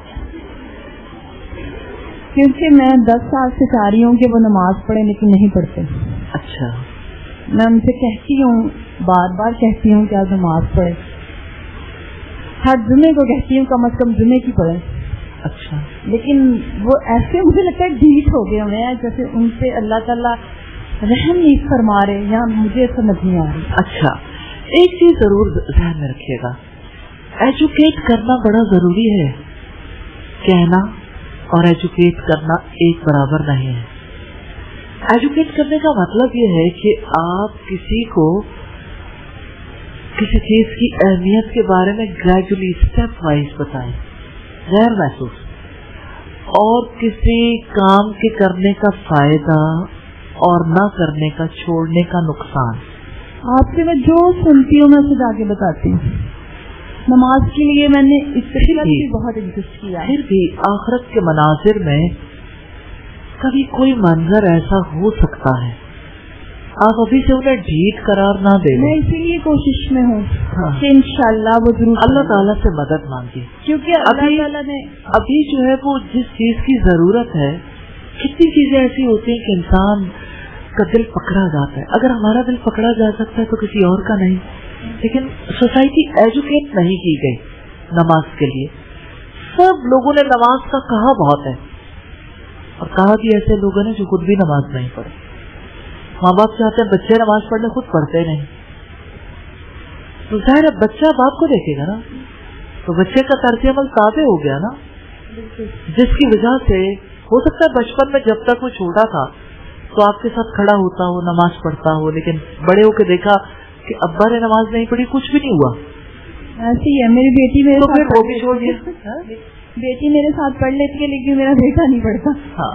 کیونکہ میں 10 سال سے چاہ رہی ہوں کہ وہ نماز پڑھیں لیکن نہیں پڑھتے. اچھا. میں ان سے کہتی ہوں, بار بار کہتی ہوں کہ آپ نماز پڑھیں, ہر جمعے کو کہتی ہوں کم از کم جمعے کی پڑھیں. اچھا. لیکن وہ ایسے مجھے لگتا ہے ڈھیٹ ہو گئے ہوئے ہیں جیسے ان سے اللہ تعالیٰ رحم نہیں فرما رہے, یا مجھے سمجھ نہیں آ رہی. اچھا, ایک چیز ضرور ذہن میں رکھیے گا, ایجوکیٹ کرنا بڑا ضروری ہے. کہنا اور ایجوکیٹ کرنا ایک برابر نہیں ہے. ایجوکیٹ کرنے کا مطلب یہ ہے کہ آپ کسی کو کسی چیز کی اہمیت کے بارے میں گریجولی اسٹیپ وائز بتائیں, غیر محسوس, اور کسی کام کے کرنے کا فائدہ اور نہ کرنے کا, چھوڑنے کا نقصان. آپ سے میں جو سنتی ہوں میں اسے جا کے بتاتی ہوں. نماز کے لیے میں نے اس طرح بھی بہت ایگزسٹ کیا. پھر بھی آخرت کے مناظر میں کبھی کوئی منظر ایسا ہو سکتا ہے, آپ ابھی سے انہیں ڈھیٹ قرار نہ دیں. میں اسی لیے کوشش میں ہوں کہ انشاءاللہ وہ ضرور. اللہ تعالیٰ سے مدد مانگیے, کیونکہ اللہ تعالیٰ نے ابھی جو ہے وہ جس چیز کی ضرورت ہے, کتنی چیزیں ایسی ہوتی ہیں کہ انسان کا دل پکڑا جاتا ہے. اگر ہمارا دل پکڑا جا سکتا ہے تو کسی اور کا نہیں. لیکن سوسائٹی ایجوکیٹ نہیں کی گئی نماز کے لیے. سب لوگوں نے نماز کا کہا بہت ہے, اور کہا بھی ایسے لوگوں نے جو خود بھی نماز نہیں پڑھے. ماں باپ چاہتے ہیں بچے نماز پڑھنے, خود پڑھتے نہیں. تو ظاہر ہے بچہ باپ کو دیکھے گا نا, تو بچے کا طرز عمل تابع ہو گیا نا, جس کی وجہ سے ہو سکتا ہے بچپن میں جب تک وہ چھوٹا تھا تو آپ کے ساتھ کھڑا ہوتا ہو, نماز پڑھتا ہو, لیکن بڑے ہو کے دیکھا کہ ابا نے نماز نہیں پڑھی, کچھ بھی نہیں ہوا. ایسی ہے میری بیٹی میرے ساتھ, وہ بھی چھوڑ دیا. بیٹی میرے ساتھ پڑھ لیتی ہے لیکن میرا بیٹا نہیں پڑھتا. ہاں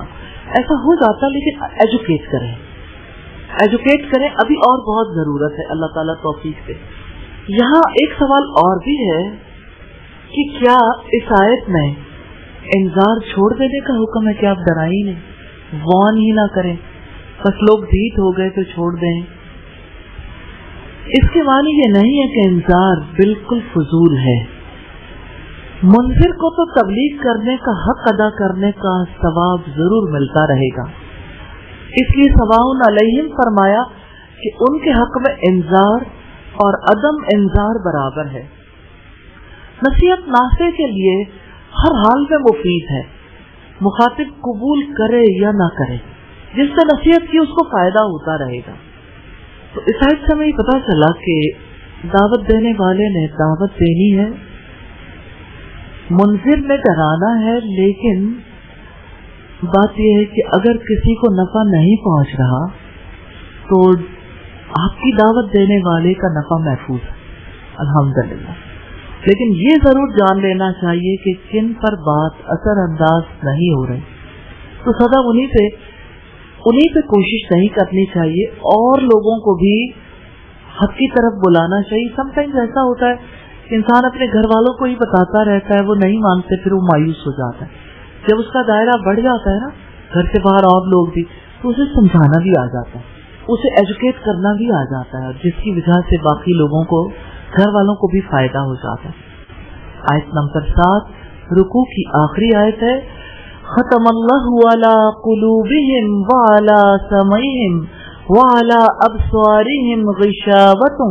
ایسا ہو جاتا, لیکن ایجوکیٹ کریں, ایجوکیٹ کریں. ابھی اور بہت ضرورت ہے, اللہ تعالیٰ توفیق دے. یہاں ایک سوال اور بھی ہے کہ کیا اس آیت میں انذار چھوڑ دینے کا حکم ہے کہ آپ ڈرائیں ہی نہیں, وارن ہی نہ کریں, بس لوگ ڈھیٹ ہو گئے تو چھوڑ دیں؟ اس کے معنی یہ نہیں ہے کہ انذار بالکل فضول ہے. منذر کو تو تبلیغ کرنے کا حق ادا کرنے کا ثواب ضرور ملتا رہے گا, اس لیے سواء علیہم فرمایا کہ ان کے حق میں انذار اور عدم انذار برابر ہے. نصیحت ناصح کے لیے ہر حال میں مفید ہے, مخاطب قبول کرے یا نہ کرے. جس سے نصیحت کی اس کو فائدہ ہوتا رہے گا. تو اس آیت سے ہمیں یہ پتا چلا کہ دعوت دینے والے نے دعوت دینی ہے, منذر نے ڈرانا ہے, لیکن بات یہ ہے کہ اگر کسی کو نفع نہیں پہنچ رہا تو آپ کی دعوت دینے والے کا نفع محفوظ ہے الحمدللہ. لیکن یہ ضرور جان لینا چاہیے کہ کن پر بات اثر انداز نہیں ہو رہی تو سدا انہیں پہ کوشش نہیں کرنی چاہیے اور لوگوں کو بھی حق کی طرف بلانا چاہیے. سم ٹائمز ایسا ہوتا ہے انسان اپنے گھر والوں کو ہی بتاتا رہتا ہے, وہ نہیں مانتے, پھر وہ مایوس ہو جاتا ہے. جب اس کا دائرہ بڑھ جاتا ہے نا, گھر سے باہر اور لوگ بھی, تو اسے سمجھانا بھی آ جاتا ہے, اسے ایجوکیٹ کرنا بھی آ جاتا ہے, جس کی وجہ سے باقی لوگوں کو, گھر والوں کو بھی فائدہ ہو جاتا ہے. آیت نمبر 7 رکوع کی آخری آیت ہے. ختم اللہ علی قلوبہم وعلی سمعہم وعلی ابصارہم غشاوۃ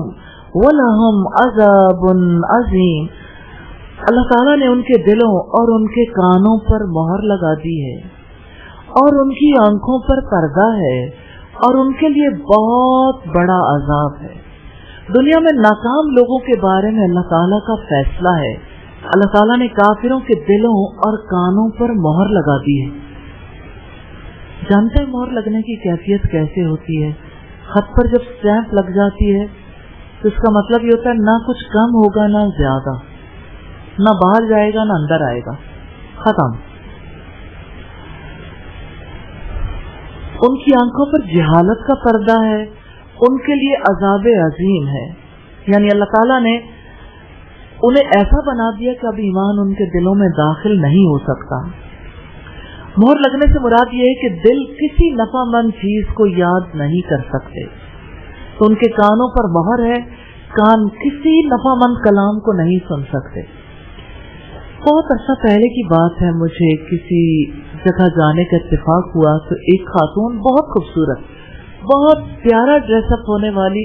ولہم عذاب عظیم. اللہ تعالیٰ نے ان کے دلوں اور ان کے کانوں پر مہر لگا دی ہے اور ان کی آنکھوں پر پردہ ہے اور ان کے لیے بہت بڑا عذاب ہے. دنیا میں ناکام لوگوں کے بارے میں اللہ تعالیٰ کا فیصلہ ہے. اللہ تعالیٰ نے کافروں کے دلوں اور کانوں پر مہر لگا دی ہے. جانتے ہیں مہر لگنے کی کیفیت کیسے ہوتی ہے؟ خط پر جب اسٹیمپ لگ جاتی ہے تو اس کا مطلب یہ ہوتا ہے نہ کچھ کم ہوگا نہ زیادہ, نہ باہر جائے گا نہ اندر آئے گا, ختم. ان کی آنکھوں پر جہالت کا پردہ ہے, ان کے لیے عذاب عظیم ہے. یعنی اللہ تعالیٰ نے انہیں ایسا بنا دیا کہ اب ایمان ان کے دلوں میں داخل نہیں ہو سکتا. مہر لگنے سے مراد یہ ہے کہ دل کسی نفع مند چیز کو یاد نہیں کر سکتے, تو ان کے کانوں پر مہر ہے, کان کسی نفع مند کلام کو نہیں سن سکتے. بہت عرصہ پہلے کی بات ہے, مجھے کسی جگہ جانے کا اتفاق ہوا تو ایک خاتون بہت خوبصورت, بہت پیارا ڈریس اپ ہونے والی,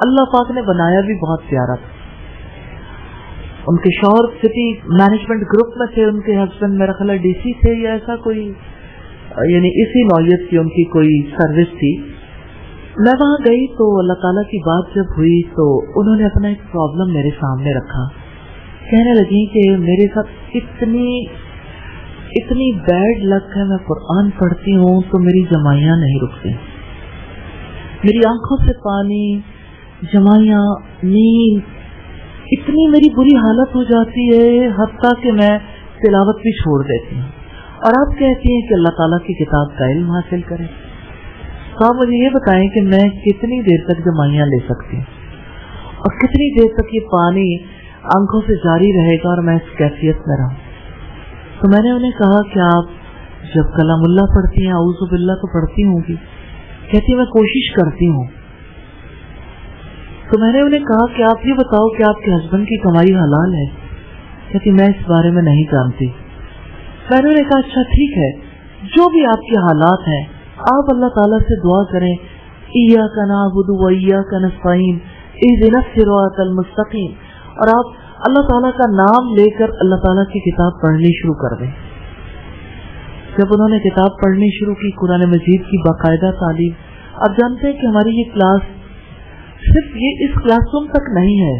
اللہ پاک نے بنایا بھی بہت پیارا تھا. ان کے شوہر سٹی مینجمنٹ گروپ میں تھے, ان کے ہسبینڈ میرا خیال ڈی سی تھے یا ایسا کوئی, یعنی اسی نوعیت کی ان کی کوئی سروس تھی. میں وہاں گئی تو اللہ تعالیٰ کی بات جب ہوئی تو انہوں نے اپنا ایک پرابلم میرے سامنے رکھا. کہنے لگی کہ میرے ساتھ اتنی بیڈ لک ہے, میں قرآن پڑھتی ہوں تو میری جمائیاں نہیں رکتی, میری آنکھوں سے پانی, جمائیاں, نیند, اتنی میری بری حالت ہو جاتی ہے حتیٰ کہ میں تلاوت بھی چھوڑ دیتی ہوں. اور آپ کہتی ہیں کہ اللہ تعالیٰ کی کتاب کا علم حاصل کریں, تو آپ مجھے یہ بتائیں کہ میں کتنی دیر تک جمائیاں لے سکتی ہوں اور کتنی دیر تک یہ پانی آنکھوں سے جاری رہے گا اور میں اس کیفیت میں رہوں. تو میں نے انہیں کہا کہ آپ جب کلام اللہ پڑھتی ہیں, اعوذ باللہ تو پڑھتی ہوں گی. کہتی میں کوشش کرتی ہوں. تو میں نے انہیں کہا کہ آپ یہ بتاؤ کہ آپ کے ہسبینڈ کی کمائی حلال ہے؟ کہتی میں اس بارے میں نہیں جانتی. میں نے انہیں کہا اچھا ٹھیک ہے, جو بھی آپ کے حالات ہیں آپ اللہ تعالیٰ سے دعا کریں, ایاک نعبد و ایاک نستعین اہدنا الصراط المستقیم, اور آپ اللہ تعالیٰ کا نام لے کر اللہ تعالیٰ کی کتاب پڑھنی شروع کر دیں. جب انہوں نے کتاب پڑھنی شروع کی, قرآن مجید کی باقاعدہ تعلیم, آپ جانتے ہیں کہ ہماری یہ کلاس صرف یہ اس کلاس روم تک نہیں ہے.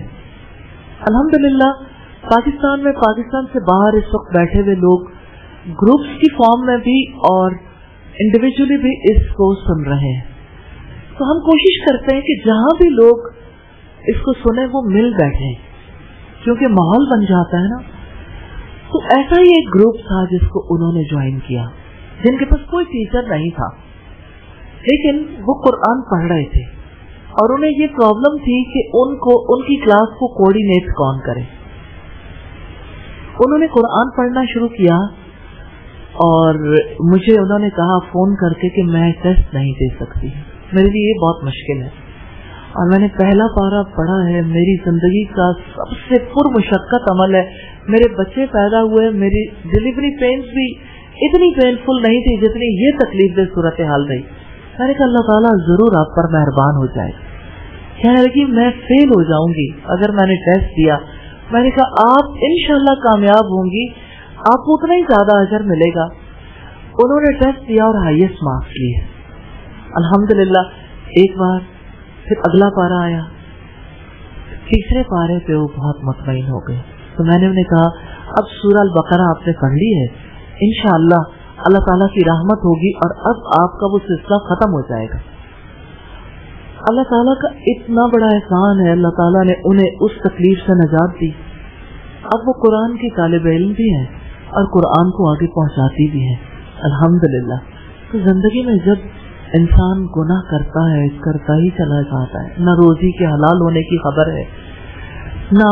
الحمدللہ پاکستان میں, پاکستان سے باہر اس وقت بیٹھے ہوئے لوگ گروپس کی فارم میں بھی اور انڈیویجولی بھی اس کو سن رہے ہیں. تو ہم کوشش کرتے ہیں کہ جہاں بھی لوگ اس کو سنیں وہ مل بیٹھیں, کیونکہ ماحول بن جاتا ہے نا. تو ایسا ہی ایک گروپ تھا جس کو انہوں نے جوائن کیا, جن کے پاس کوئی ٹیچر نہیں تھا, لیکن وہ قرآن پڑھ رہے تھے اور انہیں یہ پرابلم تھی کہ ان کی کلاس کو کوآرڈینیٹ کون کرے. انہوں نے قرآن پڑھنا شروع کیا اور مجھے انہوں نے کہا فون کر کے کہ میں ٹیسٹ نہیں دے سکتی, میرے لیے یہ بہت مشکل ہے, اور میں نے پہلا پارہ پڑھا ہے, میری زندگی کا سب سے پرمشقت عمل ہے. میرے بچے پیدا ہوئے, میری ڈلیوری پینس بھی اتنی پینفل نہیں تھی جتنی یہ تکلیف دہ صورتحال رہی. میں نے کہا اللہ تعالیٰ ضرور آپ پر مہربان ہو جائے. کہنے لگی میں فیل ہو جاؤں گی اگر میں نے ٹیسٹ دیا. میں نے کہا آپ انشاءاللہ کامیاب ہوں گی, آپ کو اتنا ہی زیادہ اجر ملے گا. انہوں نے ٹیسٹ دیا اور ہائیسٹ مارکس لیے الحمدللہ. ایک بار پھر اگلا پارہ آیا, تیسرے پارے پہ وہ بہت مطمئن ہو گئے. تو میں نے انہیں کہا اب سورہ البقرہ آپ نے پڑھ لی ہے, انشاءاللہ اللہ تعالیٰ کی رحمت ہوگی اور اب آپ کا وہ سلسلہ ختم ہو جائے گا. اللہ تعالیٰ کا اتنا بڑا احسان ہے, اللہ تعالیٰ نے انہیں اس تکلیف سے نجات دی. اب وہ قرآن کی طالب علم بھی ہیں اور قرآن کو آگے پہنچاتی بھی ہیں, الحمدللہ. تو زندگی میں جب انسان گناہ کرتا ہی چلا جاتا ہے, نہ روزی کے حلال ہونے کی خبر ہے, نہ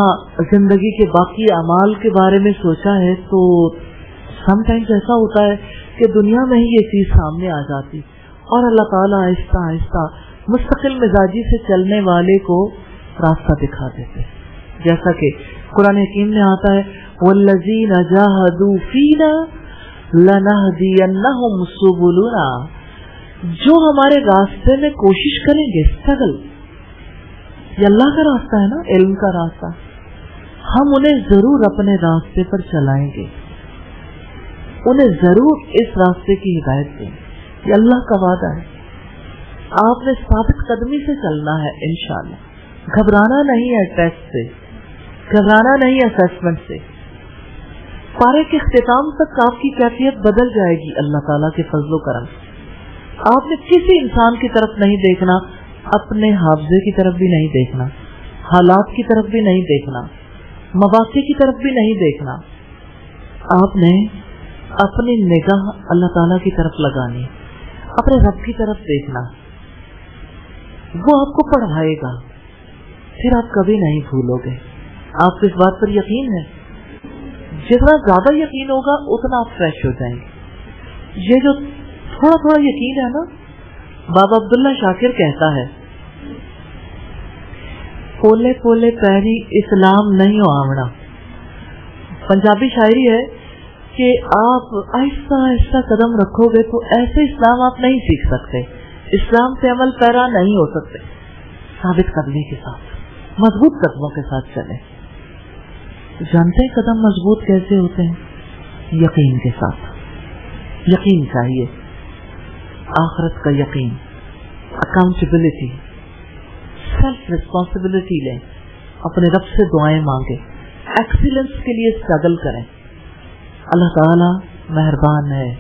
زندگی کے باقی اعمال کے بارے میں سوچا ہے, تو سم ٹائمز ایسا ہوتا ہے کہ دنیا میں ہی یہ چیز سامنے آ جاتی اور اللہ تعالیٰ آہستہ آہستہ مستقل مزاجی سے چلنے والے کو راستہ دکھا دیتے, جیسا کہ قرآن حکیم میں آتا ہے وَالَّذِينَ جَاهَدُوا فِينَا لَنَهْدِيَنَّهُمْ سُبُلُنَا, جو ہمارے راستے میں کوشش کریں گے, اسٹرگل, یہ اللہ کا راستہ ہے نا, علم کا راستہ, ہم انہیں ضرور اپنے راستے پر چلائیں گے, انہیں ضرور اس راستے کی ہدایت دیں. یہ اللہ کا وعدہ ہے. آپ نے ثابت قدمی سے چلنا ہے انشاءاللہ, گھبرانا نہیں ہے ٹیسٹ سے, گھبرانا نہیں ہے اسیسمنٹ سے. پارے کے اختتام تک آپ کی کیفیت بدل جائے گی اللہ تعالیٰ کے فضل و کرم سے. آپ نے کسی انسان کی طرف نہیں دیکھنا, اپنے حافظے کی طرف بھی نہیں دیکھنا, حالات کی طرف بھی نہیں دیکھنا, مواقع کی طرف بھی نہیں دیکھنا. آپ نے اپنی نگاہ اللہ تعالیٰ کی طرف لگانی, اپنے رب کی طرف دیکھنا, وہ آپ کو پڑھائے گا, پھر آپ کبھی نہیں بھولو گے. آپ کو اس بات پر یقین ہے, جتنا زیادہ یقین ہوگا اتنا آپ فریش ہو جائیں گے. یہ جو تھوڑا تھوڑا یقین ہے نا, بابا عبداللہ شاکر کہتا ہے پولے پولے پیری اسلام نہیں ہو آمنا. پنجابی شاعری ہے کہ آپ آہستہ آہستہ قدم رکھو گے تو ایسے اسلام آپ نہیں سیکھ سکتے, اسلام سے عمل پیرا نہیں ہو سکتے. ثابت قدمی کے ساتھ, مضبوط قدموں کے ساتھ چلیں. جانتے ہیں قدم مضبوط کیسے ہوتے ہیں؟ یقین کے ساتھ. یقین چاہیے, آخرت کا یقین, اکاؤنٹیبلٹی, سیلف ریسپانسبلٹی لیں, اپنے رب سے دعائیں مانگیں, ایکسیلنس کے لیے اسٹرگل کریں. اللہ تعالی مہربان ہے.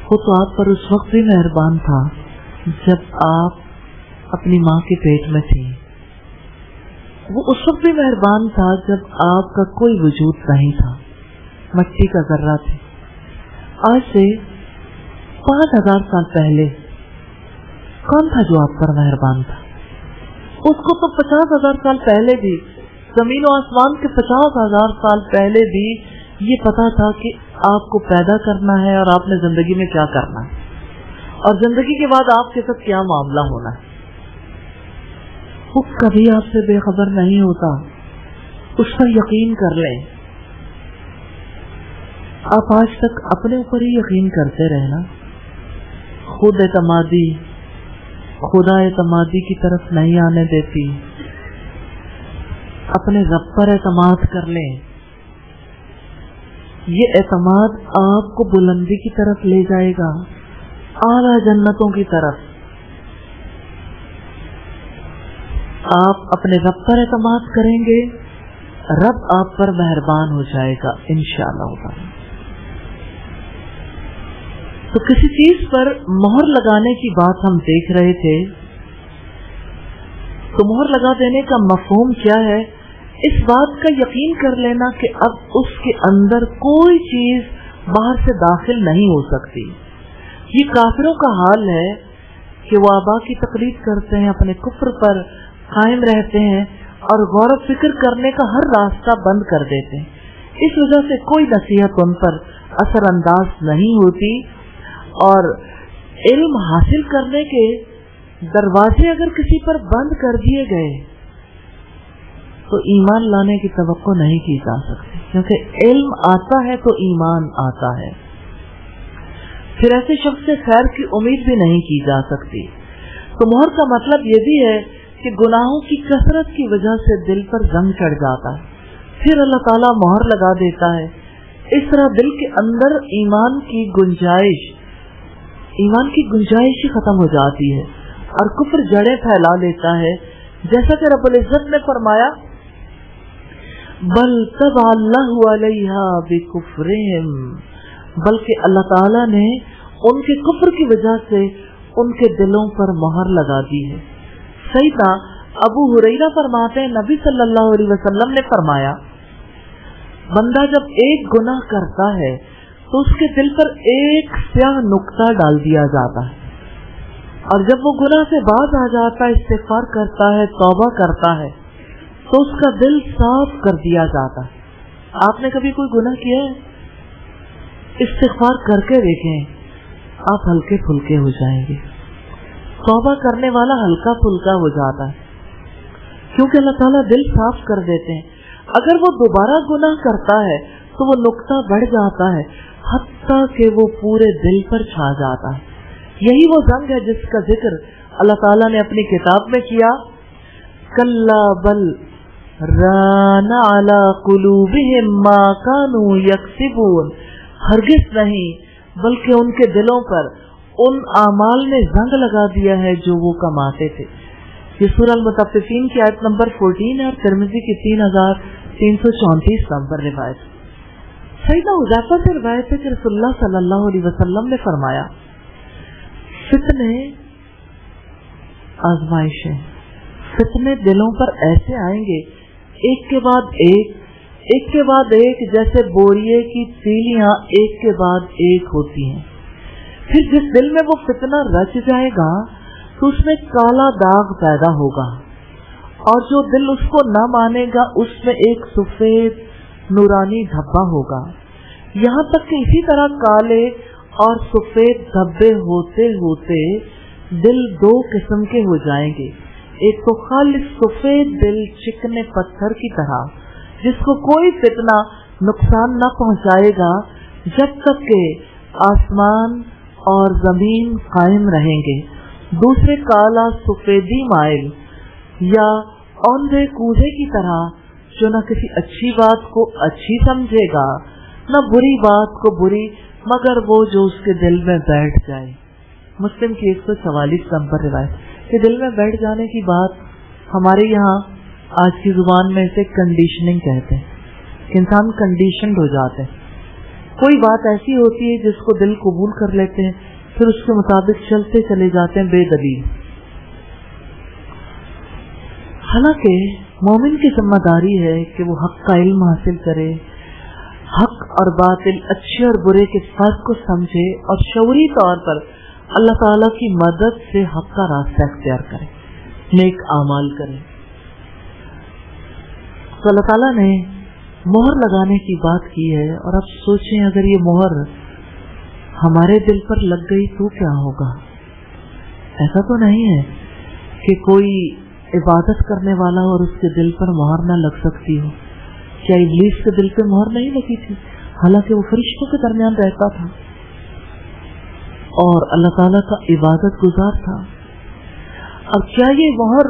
وہ تو آپ پر اس وقت بھی مہربان تھا جب آپ اپنی ماں کے پیٹ میں تھی, وہ اس وقت بھی مہربان تھا جب آپ کا کوئی وجود نہیں تھا, مٹی کا ذرہ تھے. آج سے 5000 سال پہلے کون تھا جو آپ پر مہربان تھا؟ اس کو تو 50,000 سال پہلے بھی, زمین و آسمان کے 50,000 سال پہلے بھی یہ پتا تھا کہ آپ کو پیدا کرنا ہے اور آپ نے زندگی میں کیا کرنا ہے, اور زندگی کے بعد آپ کے ساتھ کیا معاملہ ہونا ہے. وہ کبھی آپ سے بے خبر نہیں ہوتا, اس پر یقین کر لیں. آپ آج تک اپنے اوپر ہی یقین کرتے رہے نا, خود اعتمادی خدا اعتمادی کی طرف نہیں آنے دیتی. اپنے رب پر اعتماد کر لیں, یہ اعتماد آپ کو بلندی کی طرف لے جائے گا, اعلیٰ جنتوں کی طرف. آپ اپنے رب پر اعتماد کریں گے, رب آپ پر مہربان ہو جائے گا انشاءاللہ. تو کسی چیز پر مہر لگانے کی بات ہم دیکھ رہے تھے, تو مہر لگا دینے کا مفہوم کیا ہے؟ اس بات کا یقین کر لینا کہ اب اس کے اندر کوئی چیز باہر سے داخل نہیں ہو سکتی. یہ کافروں کا حال ہے کہ وہ آبا کی تقلید کرتے ہیں, اپنے کفر پر قائم رہتے ہیں اور غور و فکر کرنے کا ہر راستہ بند کر دیتے ہیں. اس وجہ سے کوئی نصیحت ان پر اثر انداز نہیں ہوتی, اور علم حاصل کرنے کے دروازے اگر کسی پر بند کر دیے گئے تو ایمان لانے کی توقع نہیں کی جا سکتی, کیونکہ علم آتا ہے تو ایمان آتا ہے. پھر ایسے شخص سے خیر کی امید بھی نہیں کی جا سکتی. تو مہر کا مطلب یہ بھی ہے کہ گناہوں کی کثرت کی وجہ سے دل پر زنگ چڑھ جاتا ہے, پھر اللہ تعالیٰ مہر لگا دیتا ہے. اس طرح دل کے اندر ایمان کی گنجائش ہی ختم ہو جاتی ہے اور کفر جڑیں پھیلا لیتا ہے. جیسا کہ رب العزت نے فرمایا بل طبع اللہ علیہا بکفرہم, بلکہ اللہ تعالیٰ نے ان کے کفر کی وجہ سے ان کے دلوں پر مہر لگا دی ہے. سیدنا ابو ہریرہ فرماتے ہیں نبی صلی اللہ علیہ وسلم نے فرمایا بندہ جب ایک گناہ کرتا ہے تو اس کے دل پر ایک سیاہ نقطہ ڈال دیا جاتا ہے، اور جب وہ گناہ سے باز آ جاتا ہے، استغفار کرتا ہے، توبہ کرتا ہے، تو اس کا دل صاف کر دیا جاتا ہے. آپ نے کبھی کوئی گناہ کیا ہے؟ استغفار کر کے دیکھیں، آپ ہلکے پھلکے ہو جائیں گے. توبہ کرنے والا ہلکا پھلکا ہو جاتا ہے، کیونکہ اللہ تعالیٰ دل صاف کر دیتے ہیں. اگر وہ دوبارہ گناہ کرتا ہے تو وہ نقطہ بڑھ جاتا ہے، حتیٰ کہ وہ پورے دل پر چھا جاتا ہے. یہی وہ زنگ ہے جس کا ذکر اللہ تعالیٰ نے اپنی کتاب میں کیا، کلا بل ران علی قلوبہم ما کانوا یکسبون، ہرگز نہیں بلکہ ان کے دلوں پر ان اعمال نے زنگ لگا دیا ہے جو وہ کماتے تھے. یہ سورہ المطففین کی آیت نمبر 14 ہے اور ترمذی کی 3334 نمبر روایت. سیدنا حذیفہ سے روایت ہے کہ رسول اللہ صلی اللہ علیہ وسلم نے فرمایا فتنے آزمائشیں، فتنے دلوں پر ایسے آئیں گے ایک کے بعد ایک کے بعد ایک، جیسے بوریے کی تیلیاں ایک کے بعد ایک ہوتی ہیں. پھر جس دل میں وہ فتنہ رچ جائے گا تو اس میں کالا داغ پیدا ہوگا، اور جو دل اس کو نہ مانے گا اس میں ایک سفید نورانی دھبا ہوگا. یہاں تک کہ اسی طرح کالے اور سفید دھبے ہوتے ہوتے دل دو قسم کے ہو جائیں گے. ایک تو خالص سفید دل چکنے پتھر کی طرح جس کو کوئی فتنہ نقصان نہ پہنچائے گا جب تک کہ آسمان اور زمین قائم رہیں گے. دوسرے کالا سفیدی مائل یا اوندھے کوزے کی طرح جو نہ کسی اچھی بات کو اچھی سمجھے گا نہ بری بات کو بری، مگر وہ جو اس کے دل میں بیٹھ جائے. مسلم کی 144 نمبر روایت. کہ دل میں بیٹھ جانے کی بات ہمارے یہاں آج کی زبان میں اسے کنڈیشننگ کہتے ہیں کہ انسان کنڈیشنڈ ہو جاتے ہیں. کوئی بات ایسی ہوتی ہے جس کو دل قبول کر لیتے ہیں، پھر اس کے مطابق چلتے چلے جاتے ہیں بے دلیل. حالانکہ مومن کی ذمہ داری ہے کہ وہ حق کا علم حاصل کرے، حق اور باطل، اچھے اور برے کے فرق کو سمجھے اور شعوری طور پر اللہ تعالیٰ کی مدد سے حق کا راستہ اختیار کرے، نیک اعمال کرے. تو اللہ تعالیٰ نے مہر لگانے کی بات کی ہے، اور اب سوچیں اگر یہ مہر ہمارے دل پر لگ گئی تو کیا ہوگا؟ ایسا تو نہیں ہے کہ کوئی عبادت کرنے والا اور اس کے دل پر مہر نہ لگ سکتی ہو. کیا ابلیس کے دل پہ مہر نہیں لگی تھی؟ حالانکہ وہ فرشتوں کے درمیان رہتا تھا اور اللہ تعالیٰ کا عبادت گزار تھا. اب کیا یہ مہر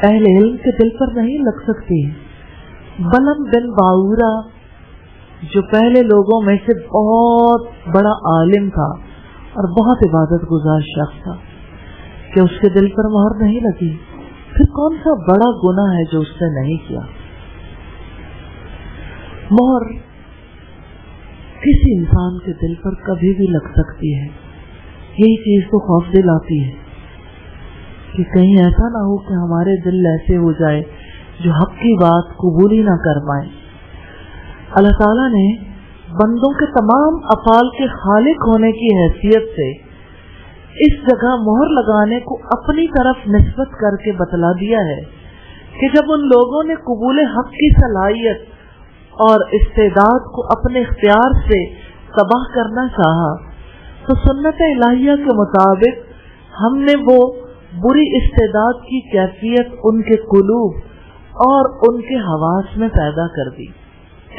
اہل علم کے دل پر نہیں لگ سکتی؟ بلم بن باورا جو پہلے لوگوں میں سے بہت بڑا عالم تھا اور بہت عبادت گزار شخص تھا، کہ اس کے دل پر مہر نہیں لگی؟ پھر کون سا بڑا گناہ ہے جو اس نے نہیں کیا؟ مہر کسی انسان کے دل پر کبھی بھی لگ سکتی ہے. یہی چیز تو خوف دلاتی ہے کہ کہیں ایسا نہ ہو کہ ہمارے دل ایسے ہو جائے جو حق کی بات قبول ہی نہ کر پائے. اللہ تعالیٰ نے بندوں کے تمام افعال کے خالق ہونے کی حیثیت سے اس جگہ مہر لگانے کو اپنی طرف نسبت کر کے بتلا دیا ہے کہ جب ان لوگوں نے قبول حق کی صلاحیت اور استعداد کو اپنے اختیار سے تباہ کرنا چاہا تو سنت الہیہ کے مطابق ہم نے وہ بری استعداد کی کیفیت ان کے قلوب اور ان کے حواس میں پیدا کر دی.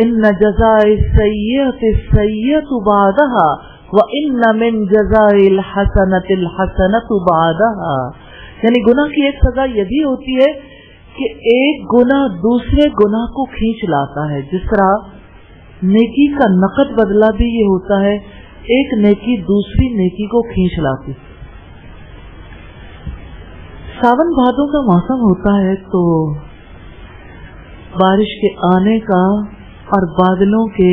ان جزاء السیئۃ السیئۃ بعدها وان من جزاء الحسنۃ الحسنۃ بعدها. یعنی گناہ کی ایک سزا یہ بھی ہوتی ہے کہ ایک گناہ دوسرے گناہ کو کھینچ لاتا ہے، جس طرح نیکی کا نقد بدلہ بھی یہ ہوتا ہے، ایک نیکی دوسری نیکی کو کھینچ لاتی. ساون بھادوں کا موسم ہوتا ہے تو بارش کے آنے کا اور بادلوں کے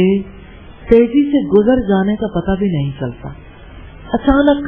تیزی سے گزر جانے کا پتہ بھی نہیں چلتا. اچانک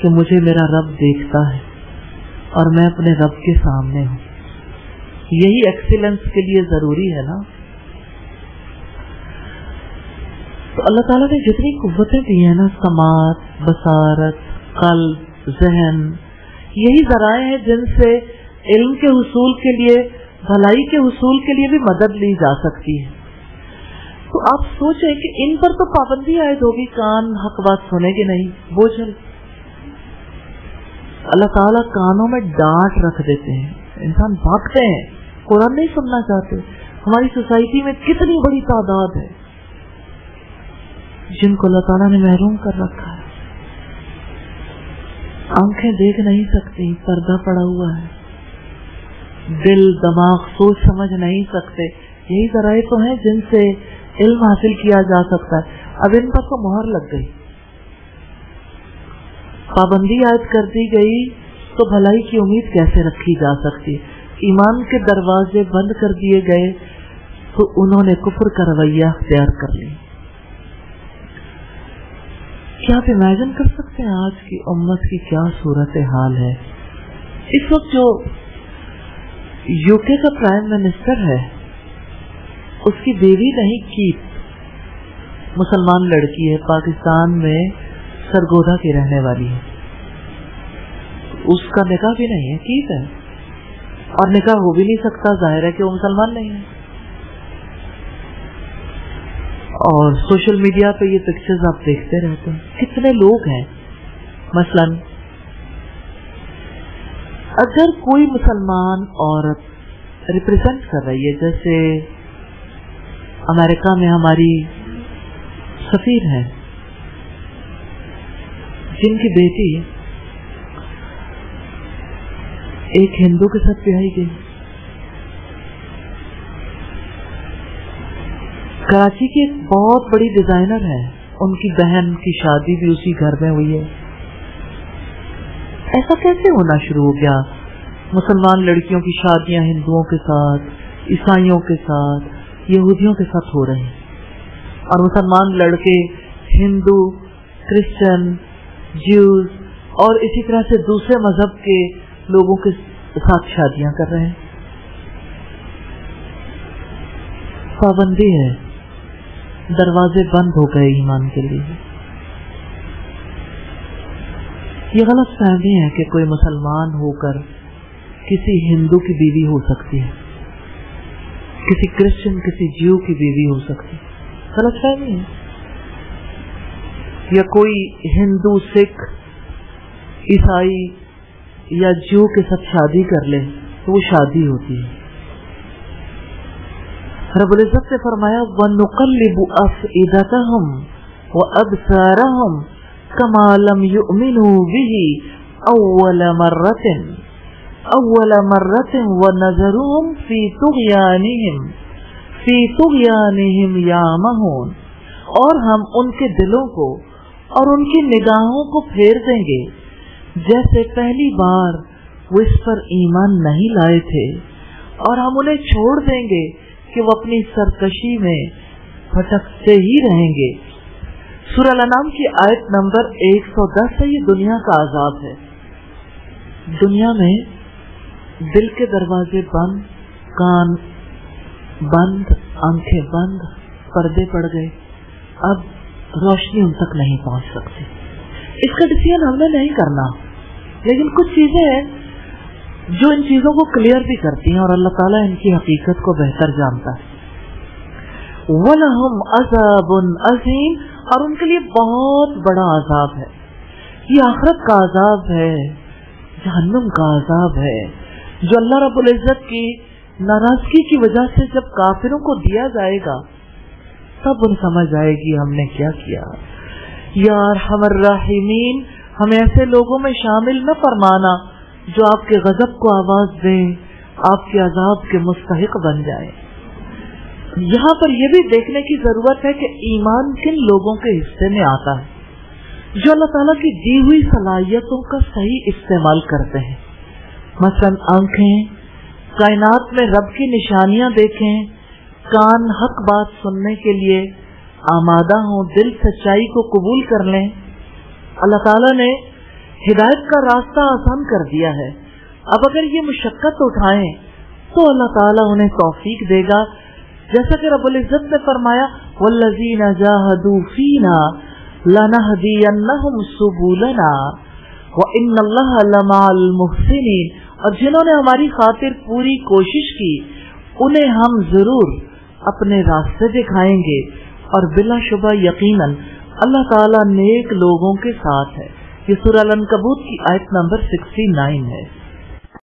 کہ مجھے میرا رب دیکھتا ہے اور میں اپنے رب کے سامنے ہوں. یہی ایکسیلنس کے لیے ضروری ہے نا. تو اللہ تعالیٰ نے جتنی قوتیں دی ہیں نا، سماعت، بصارت، قلب، ذہن، یہی ذرائع ہیں جن سے علم کے حصول کے لیے، بھلائی کے حصول کے لیے بھی مدد لی جا سکتی ہے. تو آپ سوچیں کہ ان پر تو پابندی عائد ہوگی، کان حق بات سنے گے نہیں، بوجھل. اللہ تعالیٰ کانوں میں ڈانٹ رکھ دیتے ہیں، انسان بھاگتے ہیں، قرآن نہیں سننا چاہتے. ہماری سوسائٹی میں کتنی بڑی تعداد ہے جن کو اللہ تعالیٰ نے محروم کر رکھا ہے. آنکھیں دیکھ نہیں سکتی، پردہ پڑا ہوا ہے. دل، دماغ سوچ سمجھ نہیں سکتے. یہی ذرائع تو ہیں جن سے علم حاصل کیا جا سکتا ہے. اب ان پر تو مہر لگ گئی، پابندی عائد کر دی گئی، تو بھلائی کی امید کیسے رکھی جا سکتی؟ ایمان کے دروازے بند کر دیے گئے تو انہوں نے کفر کا رویہ اختیار کر لیا. کیا آپ امیجن کر سکتے ہیں آج کی امت کی کیا صورت حال ہے؟ اس وقت جو یو کے کا پرائم منسٹر ہے، اس کی بیوی نہیں کی مسلمان لڑکی ہے، پاکستان میں سرگودا کی رہنے والی ہے. اس کا نکاح بھی نہیں ہے، کیت ہے، اور نکاح ہو بھی نہیں سکتا، ظاہر ہے کہ وہ مسلمان نہیں ہے. اور سوشل میڈیا پہ یہ پکچرز آپ دیکھتے رہتے ہیں. کتنے لوگ ہیں. مثلا اگر کوئی مسلمان عورت ریپرزینٹ کر رہی ہے، جیسے امریکہ میں ہماری سفیر ہیں جن کی بیٹی ایک ہندو کے ساتھ بیاہی گئی. کراچی کی ایک بہت بڑی ڈیزائنر ہے، ان کی بہن کی شادی بھی اسی گھر میں ہوئی ہے. ایسا کیسے ہونا شروع ہو گیا؟ مسلمان لڑکیوں کی شادیاں ہندوؤں کے ساتھ، عیسائیوں کے ساتھ، یہودیوں کے ساتھ ہو رہے ہیں، اور مسلمان لڑکے ہندو، کرسچن، جیوز اور اسی طرح سے دوسرے مذہب کے لوگوں کے ساتھ شادیاں کر رہے ہیں. پابندی ہے، دروازے بند ہو گئے ایمان کے لیے. یہ غلط فہمی ہے کہ کوئی مسلمان ہو کر کسی ہندو کی بیوی ہو سکتی ہے، کسی کرسچن، کسی جیو کی بیوی ہو سکتی ہے. غلط فہمی ہے. یا کوئی ہندو، سکھ، عیسائی یا جیو کے ساتھ شادی کر لے تو وہ شادی ہوتی ہے. رب العزت نے فرمایا وَنُقَلِّبُ أَفْئِدَتَهُمْ وَأَبْصَارَهُمْ كَمَا لَمْ يُؤْمِنُوا بِهِ أَوَّلَ مَرَّةٍ وَنَذَرُهُمْ فِي طُغْيَانِهِمْ يَعْمَهُونَ. اور ہم ان کے دلوں کو اور ان کی نگاہوں کو پھیر دیں گے جیسے پہلی بار وہ اس پر ایمان نہیں لائے تھے، اور ہم انہیں چھوڑ دیں گے کہ وہ اپنی سرکشی میں بھٹکتے ہی رہیں گے. سورہ الانعام کی آیت نمبر 110 ہے. یہ دنیا کا عذاب ہے. دنیا میں دل کے دروازے بند، کان بند، آنکھیں بند، پردے پڑ گئے. اب روشنی ان تک نہیں پہنچ سکتی. اس کا ڈیسیژن ہم نے نہیں کرنا، لیکن کچھ چیزیں ہیں جو ان چیزوں کو کلیئر بھی کرتی ہیں، اور اللہ تعالیٰ ان کی حقیقت کو بہتر جانتا ہے. وَلَهُمْ عَذَابٌ عَظِيمٌ. اور ان کے لیے بہت بڑا عذاب ہے. یہ آخرت کا عذاب ہے، جہنم کا عذاب ہے، جو اللہ رب العزت کی ناراضگی کی وجہ سے جب کافروں کو دیا جائے گا تب ان سمجھ آئے گی ہم نے کیا کیا. یا ارحم الراحمین، ہمیں ایسے لوگوں میں شامل نہ فرمانا جو آپ کے غضب کو آواز دیں، آپ کے عذاب کے مستحق بن جائیں. یہاں پر یہ بھی دیکھنے کی ضرورت ہے کہ ایمان کن لوگوں کے حصے میں آتا ہے، جو اللہ تعالیٰ کی دی ہوئی صلاحیتوں کا صحیح استعمال کرتے ہیں. مثلا آنکھیں کائنات میں رب کی نشانیاں دیکھیں، کان حق بات سننے کے لیے آمادہ ہوں، دل سچائی کو قبول کر لیں. اللہ تعالیٰ نے ہدایت کا راستہ آسان کر دیا ہے. اب اگر یہ مشقت اٹھائیں تو اللہ تعالیٰ انہیں توفیق دے گا. جیسا کہ رب العزت نے فرمایا والذین جاہدوا فینا لنہدینہم سبلنا وان اللہ لمع المحسنین. اور جنہوں نے ہماری خاطر پوری کوشش کی انہیں ہم ضرور اپنے راستے دکھائیں گے، اور بلا شبہ یقیناً اللہ تعالیٰ نیک لوگوں کے ساتھ ہے. یہ سورہ العنکبوت کی آیت نمبر 69 ہے.